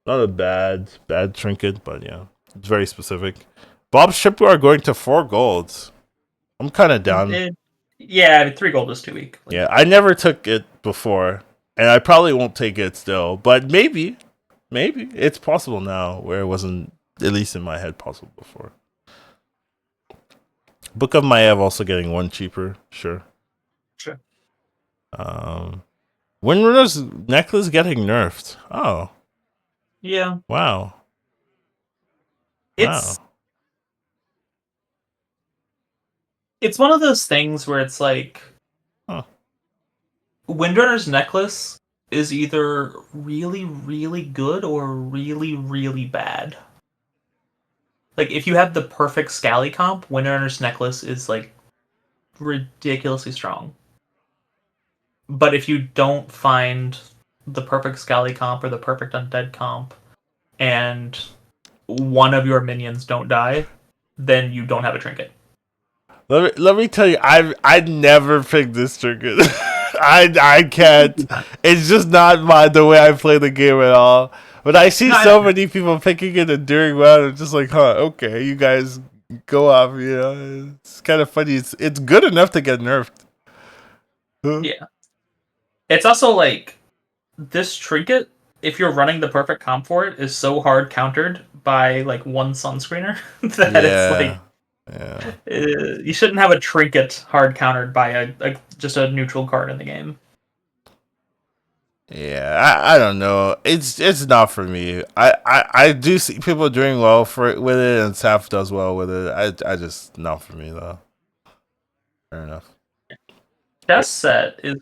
not a bad trinket, but yeah, it's very specific. Bob's Shipyard going to 4 golds. I'm kind of down. Yeah, I mean, 3 gold is too weak. Like, Yeah, I never took it before, and I probably won't take it still. But maybe it's possible now, where it wasn't, at least in my head, possible before. Book of Maiev also getting 1 cheaper, sure. sure. Windrunner's necklace getting nerfed. Oh, Yeah, wow, wow. it's it's one of those things where it's like Huh. Windrunner's necklace is either really, really good or really, really bad. Like if you have the perfect Scally comp, Windrunner's necklace is like ridiculously strong. But if you don't find the perfect Scally comp or the perfect Undead comp, and one of your minions don't die, then you don't have a trinket. Let me tell you, I never picked this trinket. I can't. It's just not the way I play the game at all. But I see so many people picking it and doing well. I'm just like, huh, okay, you guys go off. It's kind of funny. It's good enough to get nerfed. Huh? Yeah. It's also like this trinket, if you're running the perfect comp for it, is so hard countered by like one sunscreener that it's like yeah. you shouldn't have a trinket hard countered by just a neutral card in the game. Yeah, I don't know. It's not for me. I do see people doing well with it, and Saf does well with it. I just not for me though. Fair enough. Chess set is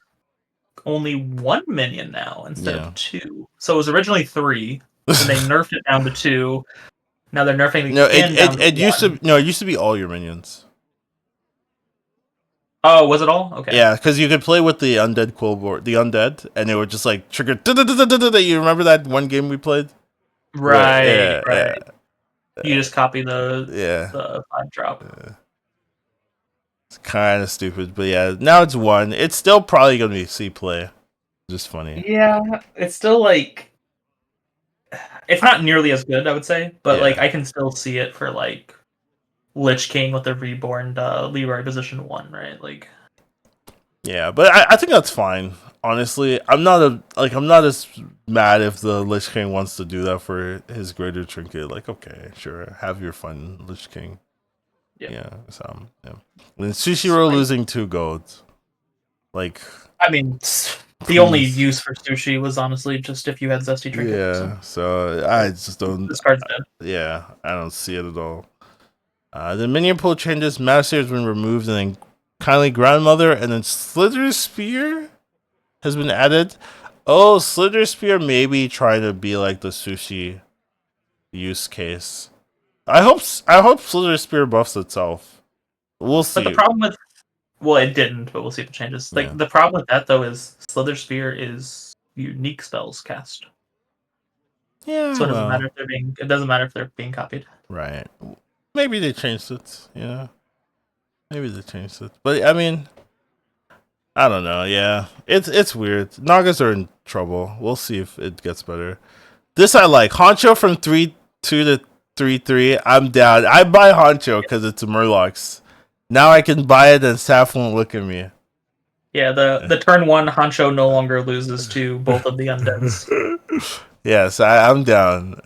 only 1 minion now instead of 2. So it was originally 3, and they nerfed it down to 2. Now they're nerfing No, again down to it used 1. to it used to be all your minions. Oh, was it all? Okay. Yeah, because you could play with the undead Quillboard, the undead, and it would just like trigger. You remember that one game we played? Right. Yeah. You just copy the 5-drop. Yeah. It's kind of stupid, but yeah. Now it's 1. It's still probably gonna be C play. Just funny. Yeah, it's still like it's not nearly as good, I would say, but like I can still see it for like Lich King with the reborn Leroy position 1, right? Like yeah, but I think that's fine. Honestly, I'm not as mad if the Lich King wants to do that for his greater trinket. Like, okay, sure, have your fun, Lich King. Yeah. So yeah. And Sushiro losing 2 golds. Like, I mean, the only use for sushi was honestly just if you had zesty trinket. Yeah, so I just don't. This card's dead. Yeah, I don't see it at all. The minion pool changes. Master has been removed, and then kindly grandmother, and then Slither Spear has been added. Oh, Slither Spear maybe trying to be like the sushi use case. I hope Slither Spear buffs itself. We'll see. But the problem with it didn't, but we'll see if it changes. Like the problem with that though is Slither Spear is unique spells cast. Yeah. So it doesn't matter if they're being copied. Right. Maybe they changed it. Yeah. Maybe they changed it. But I mean, I don't know. Yeah. It's weird. Nagas are in trouble. We'll see if it gets better. This I like. Honcho from 3-2 to 3-3. I'm down. I buy Honcho because it's a Murlocs. Now I can buy it and Saf won't look at me. Yeah, the turn 1 Hancho no longer loses to both of the undeads. Yes, I'm down.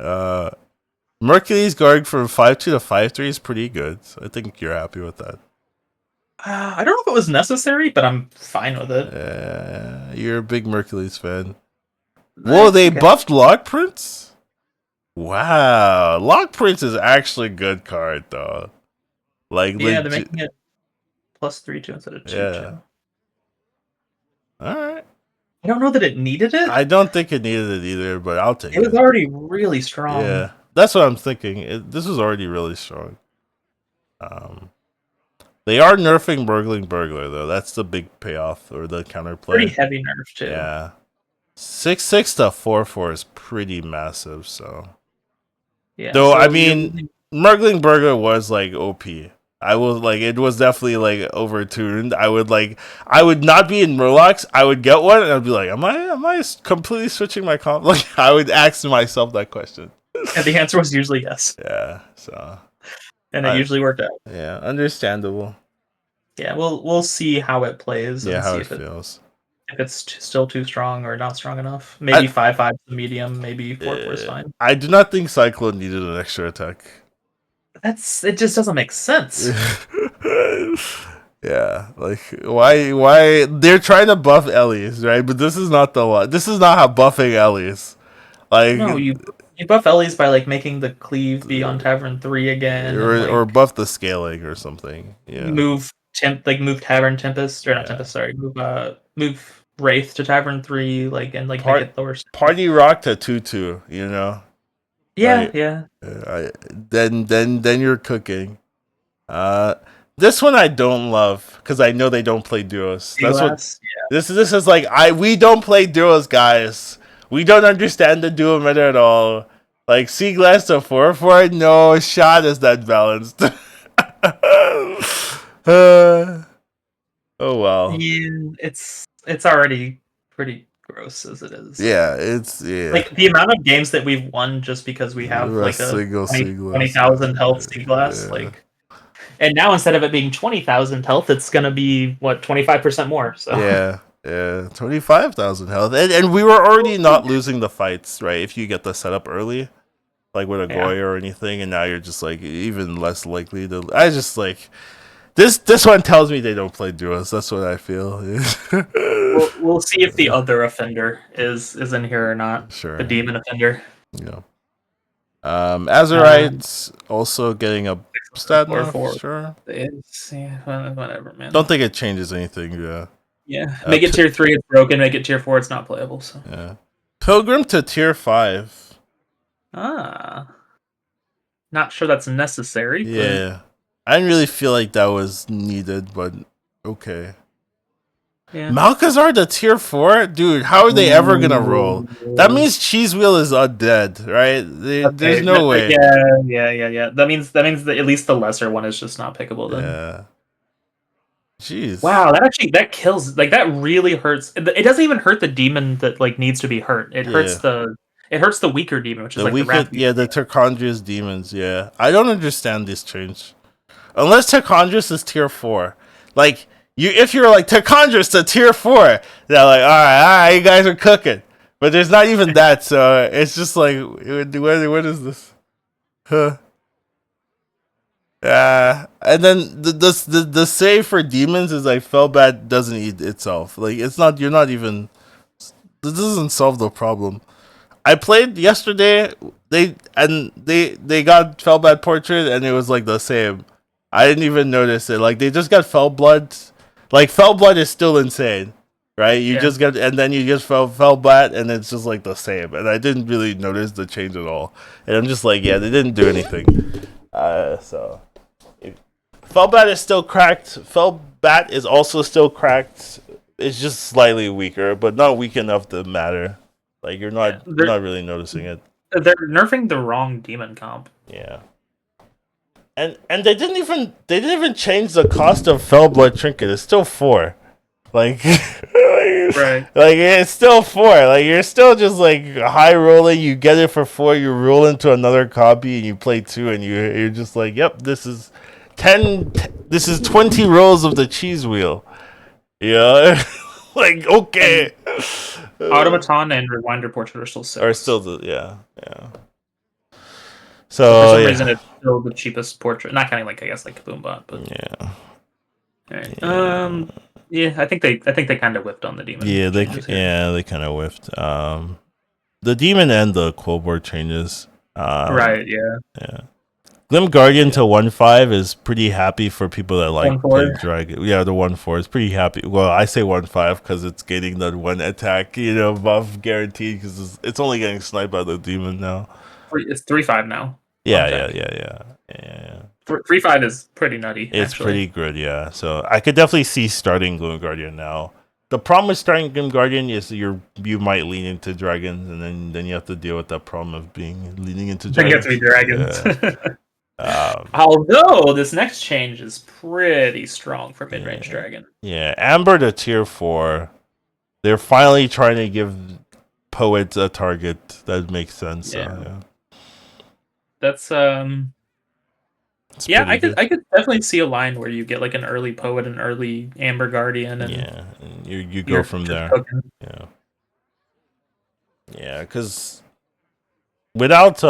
Mercury's going from 5-2 to 5-3 is pretty good. So I think you're happy with that. I don't know if it was necessary, but I'm fine with it. You're a big Mercury's fan. Whoa, they buffed Lock Prince? Wow. Lock Prince is actually a good card, though. Like, yeah, they're making it +3/2 instead of 2/2. Yeah. Alright. I don't know that it needed it. I don't think it needed it either, but I'll take it. It was already really strong. Yeah. That's what I'm thinking. This was already really strong. They are nerfing Burglar, though. That's the big payoff, or the counterplay. Pretty heavy nerf, too. Yeah. 6/6 to 4/4 is pretty massive, so. Yeah. Though, I mean, Murgling Burglar was, like, OP. I was, like, it was definitely, like, overtuned. I would not be in Murlocs. I would get one, and I'd be like, am I completely switching my comp? Like, I would ask myself that question. And the answer was usually yes. Yeah, so. And it usually worked out. Yeah, understandable. Yeah, we'll see how it plays. Yeah, and how see it feels. If it's still too strong or not strong enough. Maybe 5/5 is the medium. Maybe 4/4 is fine. I do not think Cyclone needed an extra attack. It just doesn't make sense. Yeah, like why they're trying to buff Ellie's, right? But this is not this is not how buffing Ellie's. Like no, you buff Ellie's by like making the cleave be on Tavern 3 again, or buff the scaling or something. Yeah, move Tavern Tempest or not Tempest. Sorry, move Wraith to Tavern 3, make it the worst. Party Rock to 2/2. You know. Yeah, like, yeah. Then you're cooking. This one I don't love because I know they don't play duos. That's what. Yeah. This is like we don't play duos, guys. We don't understand the duo meta at all. Like Sea Glass to 4/4, no shot is that balanced. Oh well. Yeah, it's already pretty gross as it is. Yeah, it's like the amount of games that we've won just because we have like a 20,000 health Sea Glass, and now instead of it being 20,000 health, it's gonna be 25% more. So yeah, 25,000 health, and we were already not losing the fights, right? If you get the setup early, like with a Goy or anything, and now you're just like even less likely to. I just like. This one tells me they don't play duos. That's what I feel. we'll see if the other offender is in here or not. Sure. The demon offender. Yeah. Azurite's also getting a stat nerf. Sure. Whatever, man. Don't think it changes anything. Yeah. Yeah. Make it tier 3, it's broken. Make it tier 4, it's not playable. So. Yeah. Pilgrim to tier 5. Not sure that's necessary. Yeah. I didn't really feel like that was needed, but okay. Yeah. Malkazar to tier 4? Dude, how are they ever gonna roll? That means Cheese Wheel is undead, right? There's no way. Yeah. That means that at least the lesser one is just not pickable then. Yeah. Jeez. Wow, that kills. Like that really hurts. It doesn't even hurt the demon that needs to be hurt. It hurts the weaker demon, which is the rat. Yeah, the Tercondrius demons. Yeah, I don't understand this change. Unless Tercondrius is tier 4, if you're like Tercondrius to tier 4, they're like, all right, you guys are cooking. But there's not even that, so it's just like, what is this? Huh? And then the save for demons is like Felbat doesn't eat itself. Like it's not. You're not even. This doesn't solve the problem. I played yesterday. They got Felbat Portrait and it was like the same. I didn't even notice it. Like they just got Fellblood. Like Fellblood is still insane, right? You just get and then you just Fellbat and it's just like the same. And I didn't really notice the change at all. And I'm just like, yeah, they didn't do anything. So Fellbat is still cracked. Fellbat is also still cracked. It's just slightly weaker, but not weak enough to matter. Like you're not really noticing it. They're nerfing the wrong demon comp. Yeah. And they didn't even change the cost of Fellblood Trinket. It's still 4. Like right. Like it's still 4. Like you're still just like high rolling, you get it for 4, you roll into another copy and you play 2 and you're just like, yep, this is 20 rolls of the cheese wheel. Yeah, like okay. Automaton and Rewinder Portrait are still Or 6. still yeah. But for So some yeah, reason, it's still the cheapest portrait. Not counting like I guess like Kaboombot, but yeah, all right. yeah, Yeah, I think they kind of whiffed on the demon changes here. they kind of whiffed. The demon and the Quillboard changes. Um, Right. Yeah. yeah. Glim Guardian Yeah. to 1/5 is pretty happy for people that like 1/4. playing Dragon. Yeah, the 1/4 is pretty happy. Well, I say 1/5 because it's getting that one attack, buff guaranteed because it's only getting sniped by the demon now. It's 3/5 now on Yeah, yeah, attack. yeah, yeah, yeah. 3/5 is pretty nutty, It's actually. pretty good, yeah. So I could definitely see starting Gloom Guardian now. The problem with starting Gloom Guardian is you might lean into dragons, and then you have to deal with that problem of being leaning into Then you have to be dragons. dragons. Yeah. Um, Although this next change is pretty strong for mid-range yeah. dragon. Yeah. Amber to tier 4. They're finally trying to give poets a target that makes sense. Yeah. So, yeah. That's It's yeah, pretty I could good. I could definitely see a line where you get like an early poet, an early Amber Guardian, and Yeah. And you go you're from just there. cooking. Yeah. Yeah, because without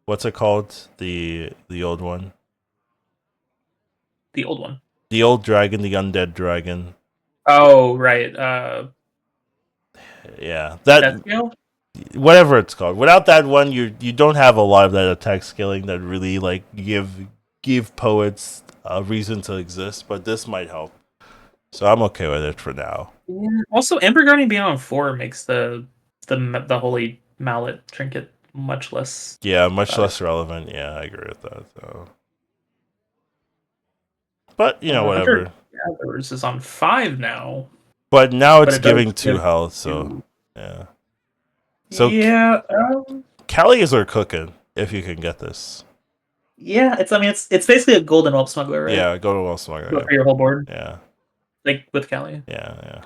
what's it called? The old one. The old one. The old dragon, the undead dragon. Oh, right. Yeah. That Deathgale? whatever it's called. Without that one you don't have a lot of that attack scaling that really like give poets a reason to exist, but this might help. So I'm okay with it for now. Yeah. Also, Amber Guardian being on 4 makes the holy mallet trinket much less Yeah, much valuable. less relevant. Yeah, I agree with that. So. But Hunter whatever. Gatherers is on 5 now, But now but it's it does giving 2 give health, so you. yeah. So Yeah, Callies are cooking if you can get this. yeah. It's basically a golden whelp smuggler, right? Yeah, go to Well Smuggler. Go Yeah. for your whole board, Yeah. like with Callie. Yeah. I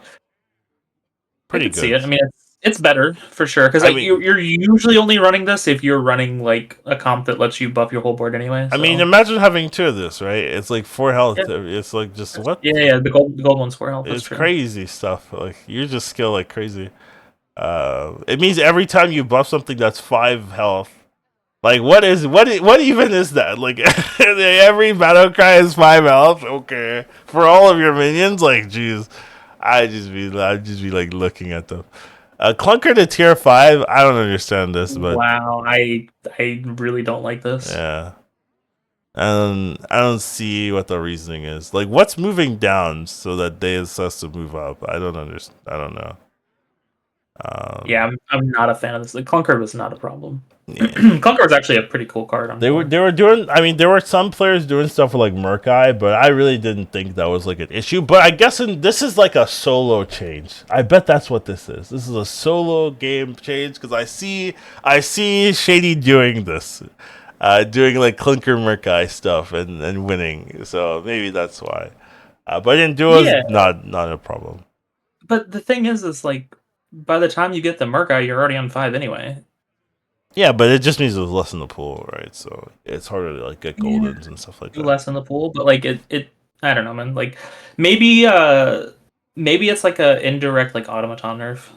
Pretty could see good. it. I mean, it's better for sure because I like mean, you're usually only running this if you're running like a comp that lets you buff your whole board anyway. So imagine having 2 of this, right? It's like 4 yeah, health. It's like just what? yeah. The gold one's 4 health. That's It's true. crazy stuff. Like you just skill like crazy. It means every time you buff something that's 5 health. Like what even is that? Like every battle cry is 5 health. Okay, for all of your minions. Like jeez, I just be like looking at them. Clunker to tier 5. I don't understand this, but Wow, I really don't like this. yeah, I don't see what the reasoning is. Like what's moving down so that Deus has to move up. I don't understand. I don't know. Yeah, I'm not a fan of this. The Clunker was not a problem. Yeah. Clunker was actually a pretty cool card on They were 4. they were doing. I mean, there were some players doing stuff with like Murkai, but I really didn't think that was like an issue. But I guess this is like a solo change. I bet that's what this is. This is a solo game change because I see Shady doing this, doing like Clinker Murkai stuff and winning. So maybe that's why. But in duos, Yeah, not a problem. but the thing is like by the time you get the Murkai, you're already on 5 anyway. Yeah, but it just means there's less in the pool, right? So it's harder to like get Yeah, goldens and stuff like do that. less in the pool, but like it I don't know, man. Like maybe maybe it's like a indirect like automaton nerf,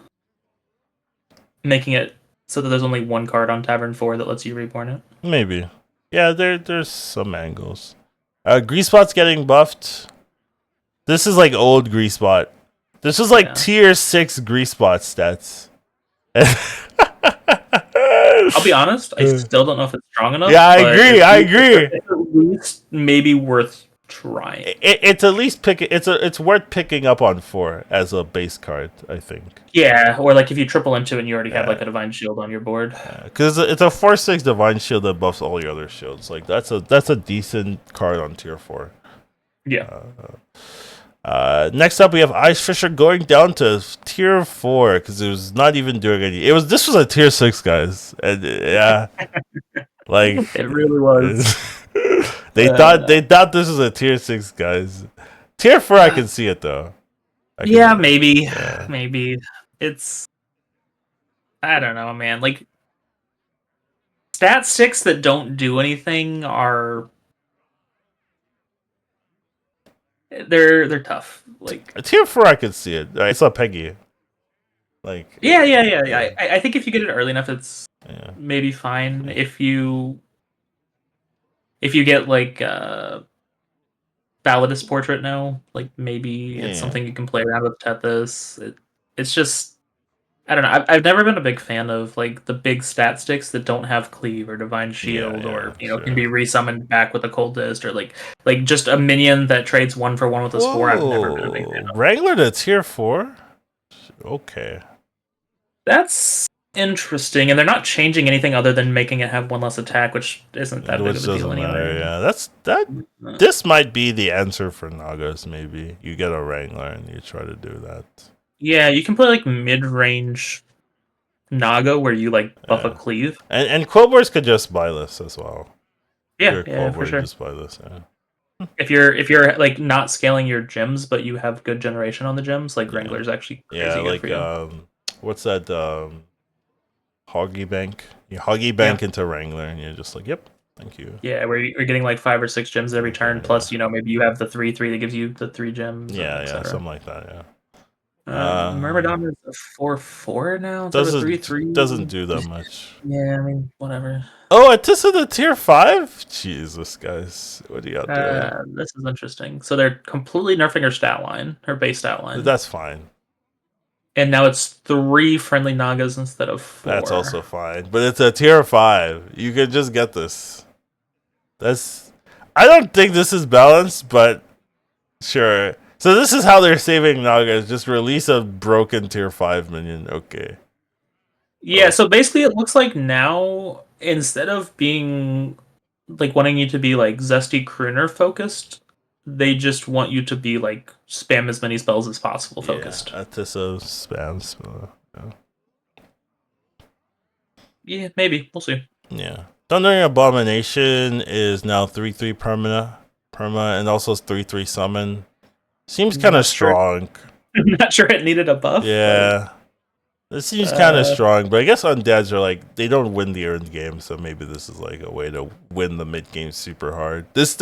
making it so that there's only one card on Tavern 4 that lets you reborn it. Maybe. Yeah, there's some angles. Greasebot's getting buffed. This is like old Greasebot. This is like Yeah. tier 6 Greasebot stats. I'll be honest, I still don't know if it's strong enough. Yeah, I but agree. I agree. It's at least maybe worth trying. It's at least it's worth picking up on 4 as a base card, I think. Yeah, or like if you triple into it and you already have Yeah. like a Divine Shield on your board. Because it's a 4/6 Divine Shield that buffs all your other shields. Like that's a decent card on tier 4. Yeah. Next up, we have Ice Fisher going down to tier 4 because it was not even doing any. This was a tier 6, guys, and yeah, like It really was. they thought this was a tier 6, guys. Tier 4, I can see it though. Yeah, maybe. Yeah. Maybe. It's I don't know, man. Like stat 6 that don't do anything are they're tough. Like A tier 4, I could see it. It's a Peggy. Like yeah. I think if you get it early enough, it's yeah. maybe fine. If you get like Balladist Portrait now, like maybe it's Yeah. something you can play around with Tethys. It's just I don't know. I've never been a big fan of like the big stat sticks that don't have cleave or divine shield Yeah, or can sure. be resummoned back with a cultist or like just a minion that trades 1 for 1 with a spore. I've never been a big fan Whoa. of. Wrangler to tier 4? Okay. That's interesting, and they're not changing anything other than making it have 1 less attack, which isn't that big Which of a deal doesn't matter, anyway. yeah. That this might be the answer for Nagas, maybe. You get a Wrangler and you try to do that. Yeah, you can play like mid-range Naga where you like buff a Yeah. cleave. And Quillboars could just buy this as well. Yeah, You're a yeah, for Quillboar, you sure. just buy this, yeah. If you're like not scaling your gems, but you have good generation on the gems, like Yeah. Wrangler's actually Yeah, crazy good for you. what's that Hoggy Bank? You Hoggy Bank into Wrangler and you're just like, yep, thank you. Yeah, where you're getting like 5 or 6 gems every turn, plus Yeah. maybe you have the 3/3 that gives you the 3 gems, Yeah, etc. something like that, yeah. Myrmidon is a 4/4 now instead of a Doesn't 3/3. do that much. Yeah, I mean whatever. Oh, Atissa the tier 5? Jesus, guys. What are y'all doing? This is interesting. So they're completely nerfing her stat line, her base stat line, That's fine. and now it's 3 friendly Nagas instead of 4. That's also fine. But it's a tier 5. You could just get this. I don't think this is balanced, but sure. So this is how they're saving Nagas. Just release a broken tier 5 minion. Okay. Yeah, so basically it looks like now instead of being like wanting you to be like zesty crooner focused, they just want you to be like spam as many spells as possible focused. Yeah, Atissa spams. Yeah. Yeah, maybe. We'll see. Yeah. Thundering Abomination is now 3/3 perma, and also 3/3 summon. Seems kind of strong. I'm not sure it needed a buff. Yeah. It seems kind of strong, but I guess undeads are like, they don't win the earned game, so maybe this is like a way to win the mid game super hard. This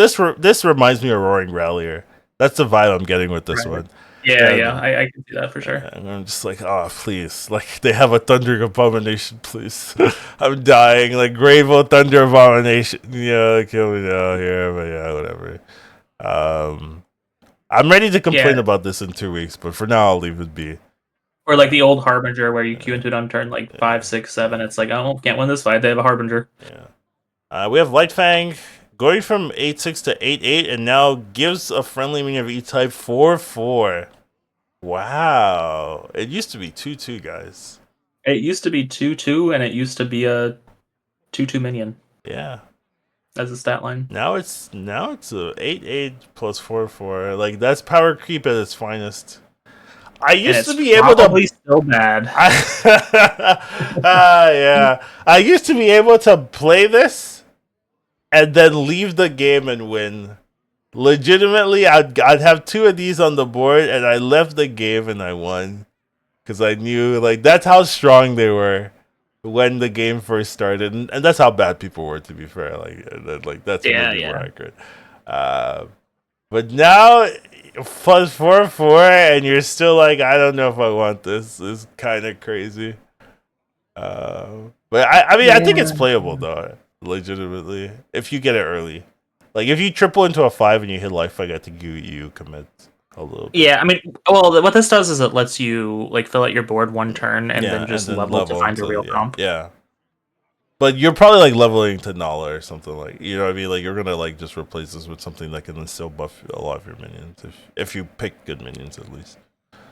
reminds me of Roaring Rallier. That's the vibe I'm getting with this one. Yeah, I can see that for sure. And I'm just like, oh, please. Like, they have a Thundering Abomination, please. I'm dying. Like, Gravel Thunder Abomination. Yeah, kill me now here, but yeah, whatever. I'm ready to complain about this in 2 weeks, but for now, I'll leave it be. Or like the old Harbinger where you queue into it on turn like 5, 6, 7. It's like, oh, can't win this fight. They have a Harbinger. Yeah. We have Lightfang going from 8/6 to 8/8, and now gives a friendly minion of each type 4/4. Wow. It used to be 2/2, guys. It used to be 2/2, and it used to be a 2/2 minion. Yeah. As a stat line. Now it's a 8/8 plus 4/4. Like, that's power creep at its finest. I used to be able to. Probably still bad. Yeah. I used to be able to play this and then leave the game and win. Legitimately, I'd have 2 of these on the board, and I left the game and I won, because I knew, like, that's how strong they were when the game first started, and that's how bad people were, to be fair. Like that's really more accurate. But now, plus 4/4, and you're still like, I don't know if I want this. It's kind of crazy. But I mean, I think it's playable though, legitimately, if you get it early. Like, if you triple into a 5 and you hit life, I think you commit a little bit. Yeah, I mean, well, what this does is it lets you like fill out your board 1 turn and then just level to find a real comp. Yeah. But you're probably like leveling to Nala or something, like, you know what I mean? Like, you're gonna like just replace this with something that can then still buff a lot of your minions if you pick good minions, at least.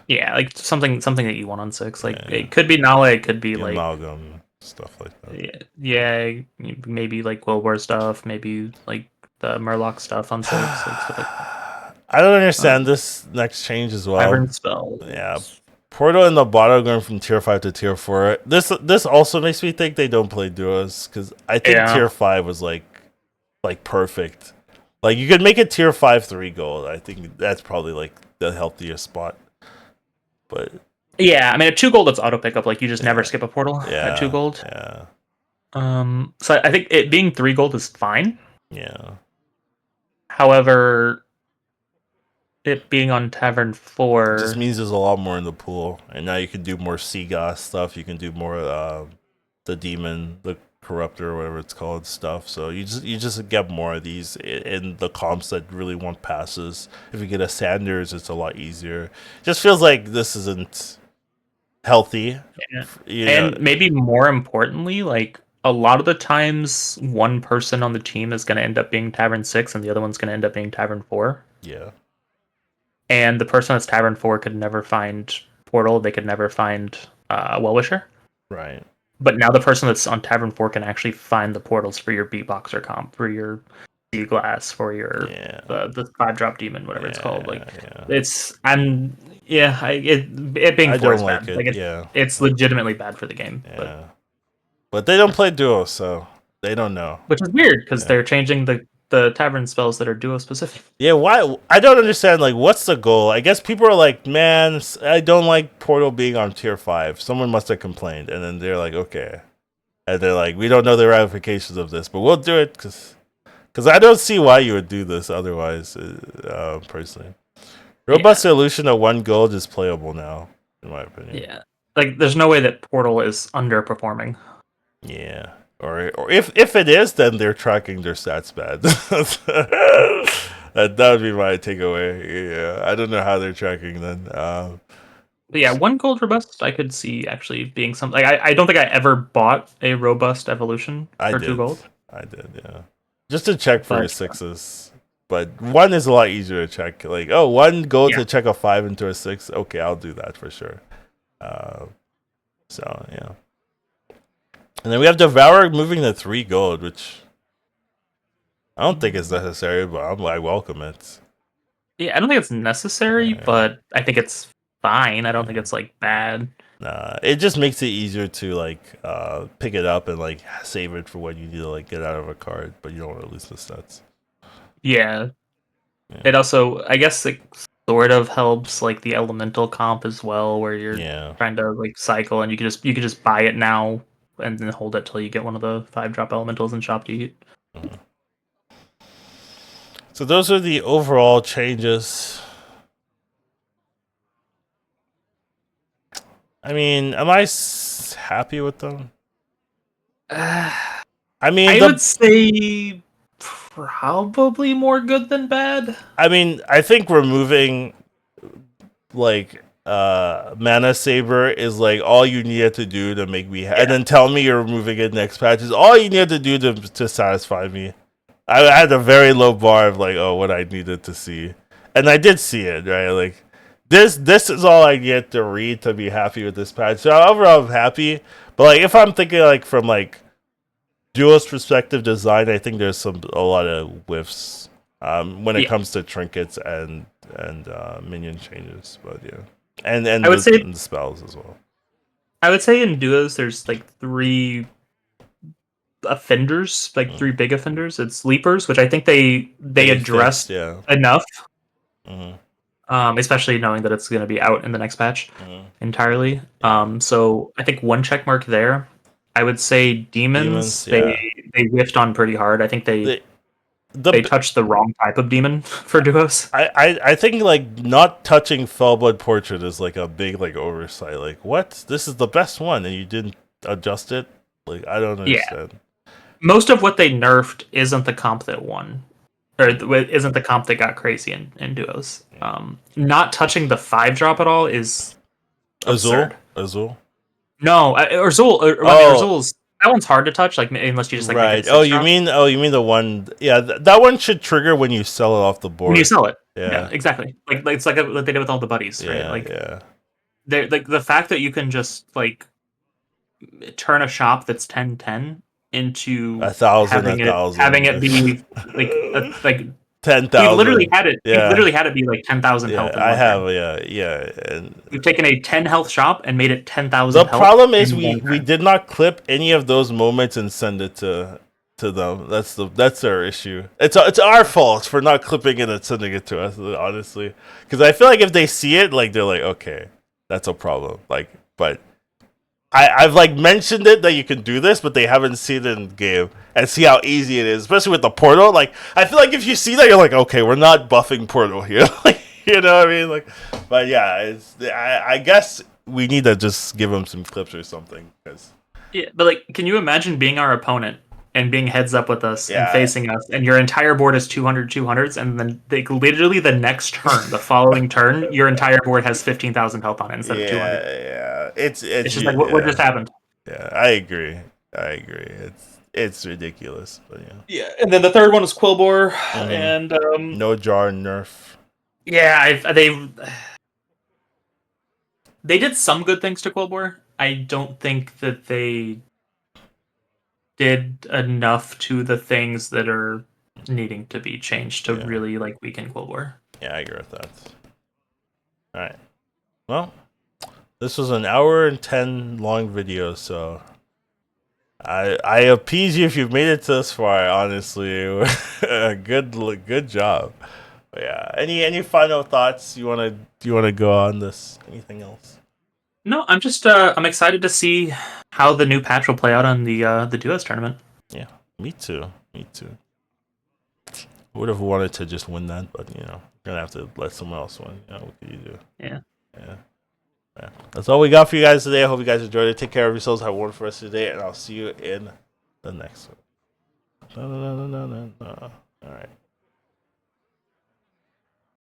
Yeah, like something that you want on 6. Like it could be Nala, it could be like Amalgam, stuff like that. Yeah, maybe like World War stuff, maybe like the Murloc stuff on 6. Like stuff like that. I don't understand this next change as well. Wyvern spell. Yeah. Portal and the bottom going from tier 5 to tier 4. This also makes me think they don't play duos, because I think tier 5 was like perfect. Like, you could make it tier 5 3 gold. I think that's probably like the healthiest spot. But yeah, I mean, at 2 gold, it's auto pickup. Like, you just never skip a portal at 2 gold. Yeah. So I think it being 3 gold is fine. Yeah. However, it being on Tavern It 4. just means there's a lot more in the pool, and now you can do more Seagas stuff. You can do more the demon, the corruptor, or whatever it's called stuff. So you just get more of these in the comps that really want passes. If you get a Sanders, it's a lot easier. Just feels like this isn't healthy. Yeah. You know, And maybe more importantly, like a lot of the times one person on the team is going to end up being Tavern 6 and the other one's going to end up being Tavern 4. yeah, And the person that's Tavern 4 could never find Portal, they could never find Well-Wisher. right. But now the person that's on Tavern 4 can actually find the portals for your beatboxer comp, for your sea glass, for your Yeah, the 5-drop demon, whatever it's called. Like yeah. it's it being I 4 don't is like bad. it. Like Yeah, it's legitimately bad for the game. yeah. But they don't play duo, so they don't know. Which is weird because Yeah. they're changing the tavern spells that are duo specific. Yeah, why? I don't understand. Like, what's the goal? I guess people are like, man, I don't like Portal being on tier 5. Someone must have complained, and then they're like, okay, and they're like, we don't know the ramifications of this, but we'll do it because I don't see why you would do this otherwise. Personally, robust solution of 1 gold is playable now, in my opinion. Yeah, like there's no way that Portal is underperforming. Yeah. Or if it is, then they're tracking their stats bad. That would be my takeaway. Yeah, I don't know how they're tracking then. But yeah, 1 gold robust I could see actually being something. Like I don't think I ever bought a robust evolution I for did. 2 gold. I did. Yeah, just to check for But, your 6s. But 1 is a lot easier to check. Like, oh, 1 gold to check a 5 into a 6. Okay, I'll do that for sure. So yeah. And then we have Devourer moving to 3 gold, which I don't think is necessary, but I welcome it. Yeah, I don't think it's necessary, Yeah. but I think it's fine. I don't think it's like bad. Nah, it just makes it easier to like pick it up and like save it for when you need to like get out of a card, but you don't want to lose the stats. Yeah. Yeah. It also, I guess, it sort of helps like the elemental comp as well, where you're trying to like cycle, and you could just buy it now and then hold it till you get one of the 5-drop elementals in shop to eat. Mhm. So those are the overall changes. I mean, am I happy with them? I mean, I would say probably more good than bad. I mean, I think removing like Mana Saber is like all you needed to do to make me and then tell me you're removing it next patch is all you needed to do to satisfy me. I had a very low bar of like, oh, what I needed to see, and I did see it, right? Like this is all I get to read to be happy with this patch. So overall, I'm happy. But like, if I'm thinking like from like duo's perspective design, I think there's a lot of whiffs when it comes to trinkets and minion changes. But yeah, and I would say and the spells as well. I would say in duos, there's like 3 offenders, like 3 big offenders. It's leapers, which I think they addressed enough. Especially knowing that it's going to be out in the next patch entirely. So I think 1 check mark there. I would say demons they whiffed on pretty hard. I think they touched the wrong type of demon for duos. I think like not touching Fellblood Portrait is like a big like oversight. Like what? This is the best one and you didn't adjust it? Like I don't understand. Most of what they nerfed isn't the comp that won. Or isn't the comp that got crazy in duos. Not touching the 5-drop at all is absurd. Azul? No, Urzul's that one's hard to touch, like unless you just like right. You mean the one? Yeah, that one should trigger when you sell it off the board. When you sell it, yeah exactly. Like it's like what they did with all the buddies, right? Like they're like the fact that you can just like turn a shop that's 10-10 into 1,000, having it be like 10,000. You literally had it. You literally had it be like 10,000 health. I have, and we've taken a 10 health shop and made it 10,000. The problem is we did not clip any of those moments and send it to them. That's our issue. It's our fault for not clipping it and sending it to us. Honestly, because I feel like if they see it, like they're like, okay, that's a problem. Like, but. I've like mentioned it that you can do this, but they haven't seen it in game and see how easy it is, especially with the portal. Like I feel like if you see that, you're like, okay, we're not buffing portal here. Like You know what I mean? Like, but yeah, I guess we need to just give him some clips or something because Yeah, but like, can you imagine being our opponent and being heads up with us and yeah, facing us, and your entire board is 200s, and then literally the next turn, the following turn, your entire board has 15,000 health on it instead of 200. yeah, It's just like, what just happened? yeah. I agree. It's ridiculous, but yeah. Yeah, and then the third one is Quillbore, Mhm. and No jar nerf. yeah, they did some good things to Quillbore. I don't think that they did enough to the things that are needing to be changed to Yeah. really like weaken Quillbore. Yeah, I agree with that. All right. Well, this was an hour and 10 long video, so I appease you if you've made it to this far. Honestly, good job. But yeah. Any final thoughts you wanna go on this? Anything else? No, I'm just I'm excited to see how the new patch will play out on the duos tournament. Yeah, me too. Me too. Would have wanted to just win that, but gonna have to let someone else win. What can you do? Yeah. Yeah. Yeah. That's all we got for you guys today. I hope you guys enjoyed it. Take care of yourselves. Have a wonderful rest of the day, and I'll see you in the next one. No. All right.